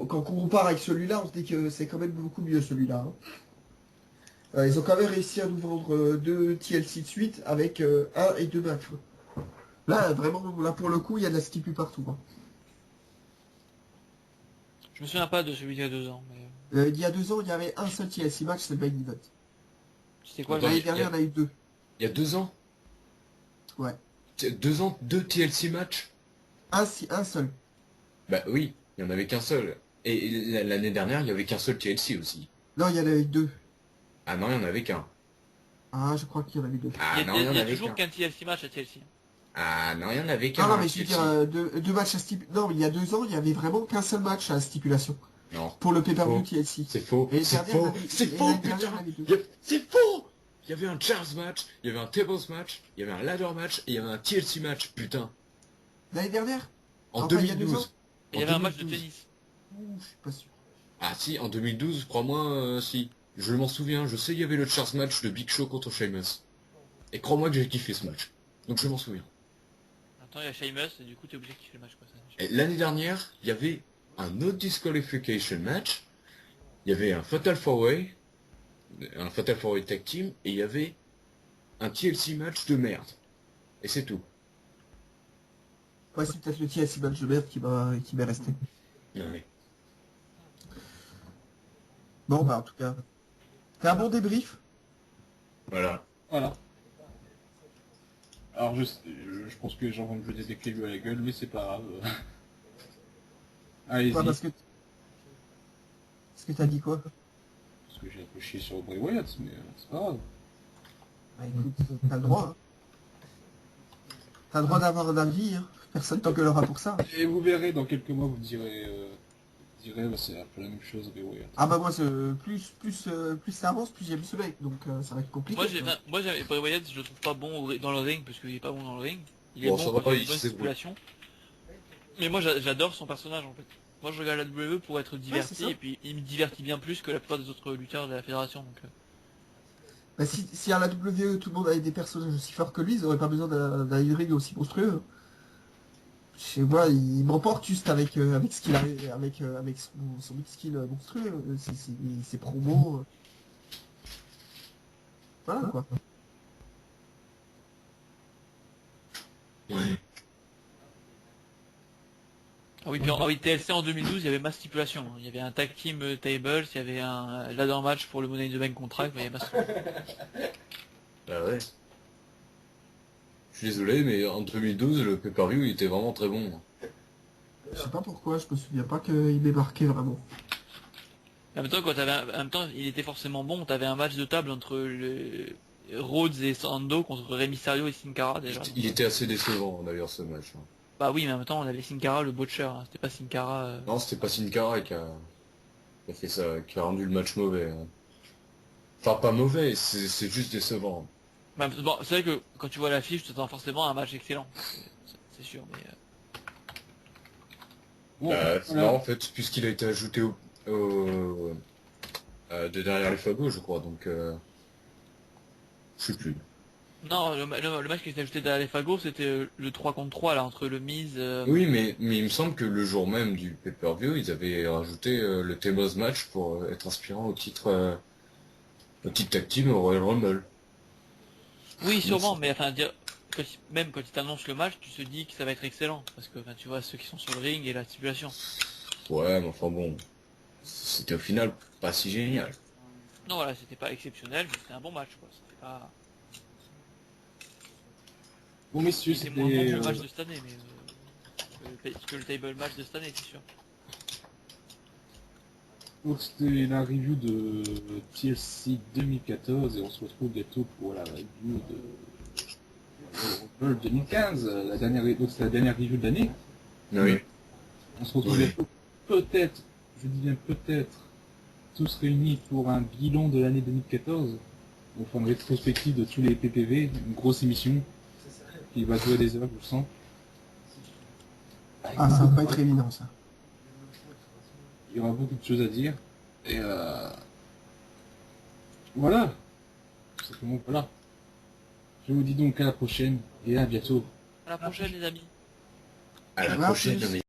quand on compare avec celui-là, on se dit que c'est quand même beaucoup mieux celui-là. Hein. Ils ont quand même réussi à nous vendre 2 TLC de suite avec 1 et 2 matchs. Là, vraiment, là pour le coup, il y a de la stipu partout. Hein. Je me souviens pas de celui d'il y a 2 ans, mais Il y a 2 ans, il y avait un seul TLC match, c'est le main event. c'était quoi Attends, le L'année dernière, on a eu 2. Il y a 2 ans Ouais. 2 ans, 2 TLC matchs. Un seul. Bah oui, il y en avait qu'un seul. Et l'année dernière, il y avait qu'un seul TLC aussi. Non, il y en avait 2. Ah non, il y en avait qu'un. Ah, je crois qu'il y en avait 2. Ah non, il il y en y a avait toujours qu'un. qu'un TLC match à TLC. Ah non, il y en avait qu'un. Non, non, un mais je veux TLC. dire, 2 matchs à stipulation. Non, mais il y a 2 ans, il y avait vraiment qu'un seul match à stipulation. Non, Pour le pay-per-view Faux. TLC. c'est faux. Et C'est faux. C'est faux, l'année dernière, putain. on avait 2. C'est faux. Il y avait un chairs match, il y avait un tables match, il y avait un ladder match, et il y avait un TLC match, putain. L'année dernière En Enfin, il y a 2 ans 2012. Il y En avait un match de 2012. tennis. Ouh, je suis pas sûr. Ah si, en 2012, crois-moi, si. Je m'en souviens, je sais il y avait le chairs match de Big Show contre Sheamus. Et crois-moi que j'ai kiffé ce match. Donc je m'en souviens. Attends, il y a Sheamus et du coup t'es obligé de kiffer le match quoi. Ça. Et l'année dernière, il y avait un no disqualification match, il y avait un Fatal 4-Way, un Fatal 4-Way Tag Team, et il y avait un TLC match de merde. Et c'est tout. Ouais, c'est peut-être le TLC match de merde qui m'est resté. Ouais. Bon, bah, en tout cas. C'est un bon débrief. Voilà. Voilà. Alors je pense que les gens vont me jeter des cailloux à la gueule, mais c'est pas grave. Allez-y. Ouais, parce que t'as dit quoi? Parce que j'ai un peu chié sur Bray Wyatt, mais c'est pas grave. Bah, écoute, t'as le droit. Hein. T'as le droit d'avoir un avis. Hein. Personne t'engueulera pour ça. Et vous verrez, dans quelques mois, vous direz, bah, c'est un peu la même chose, Bray Wyatt. Ah bah moi, plus ça avance, plus j'aime ce mec. Donc ça va être compliqué. Moi j'avais Bray Wyatt, je le trouve pas bon dans le ring parce qu'il est pas bon dans le ring. Il est Bon, bon ça va quand pas, il y a une il bonne sait stipulation. Mais moi j'adore son personnage en fait. Moi je regarde la WWE pour être diverti c'est ça. et puis il me divertit bien plus que la plupart des autres lutteurs de la fédération. Donc, Bah, si à la WWE tout le monde avait des personnages aussi forts que lui, ils auraient pas besoin d'un ring aussi monstrueux. Je sais pas, il m'emporte juste avec ce qu'il a, avec son mix skill monstrueux, ses promos. Voilà quoi. Ouais. Ah oui, puis ah oui, TLC en 2012, il y avait ma stipulation. Il y avait un tag team tables, il y avait un ladder match pour le Money in the Bank contract, il y avait masse. Bah ouais. Je suis désolé, mais en 2012, le pay-per-view, il était vraiment très bon. Je sais pas pourquoi, je me souviens pas qu'il m'ait marqué vraiment. En même temps, en même temps, il était forcément bon. T'avais un match de table entre Rhodes et Sando contre Rey Mysterio et Sin Cara déjà. Il était assez décevant, d'ailleurs, ce match. Hein. Bah oui, mais en même temps, on avait Sin Cara le butcher. Hein. C'était pas Sin Cara. Non, c'était pas Sin Cara qui a fait ça, qui a rendu le match mauvais. Hein. Enfin, pas mauvais, c'est juste décevant. Bah, bon, c'est vrai que quand tu vois l'affiche, tu t'attends forcément à un match excellent. C'est sûr, mais. Bon, C'est voilà. marrant en fait, puisqu'il a été ajouté de derrière les fagots, je crois, donc je sais plus. Non, le match qui s'est ajouté derrière les fagots, c'était le 3 contre 3 là, entre le Miz... Oui, mais il me semble que le jour même du pay-per-view, ils avaient rajouté le Tables match pour être inspirant au titre tag team au Royal Rumble. Oui, Il me sûrement, semble. mais enfin, même quand ils t'annoncent le match, tu te dis que ça va être excellent. Parce que, enfin, tu vois, ceux qui sont sur le ring et la stipulation. Ouais, mais enfin bon, c'était au final pas si génial. Non, voilà, c'était pas exceptionnel, mais c'était un bon match, quoi. C'était pas... Bon, messieurs, Il était moins c'était bon match de cette année, mais... que le table match de cette année, c'est sûr. donc, c'était la review de TLC 2014 et on se retrouve bientôt pour la review de Rumble 2015, donc c'est la dernière review de l'année. Oui. On se retrouve Oui. bientôt, peut-être, je dis bien peut-être, tous réunis pour un bilan de l'année 2014. On fera une rétrospective de tous les PPV, une grosse émission qui va durer des heures, je le sens. Ah, ça va pas être évident, ça. Il y aura beaucoup de choses à dire. Et voilà. Tout simplement, voilà. Je vous dis donc à la prochaine et à bientôt. À la prochaine, les amis. À la Ça va, prochaine, plus. mais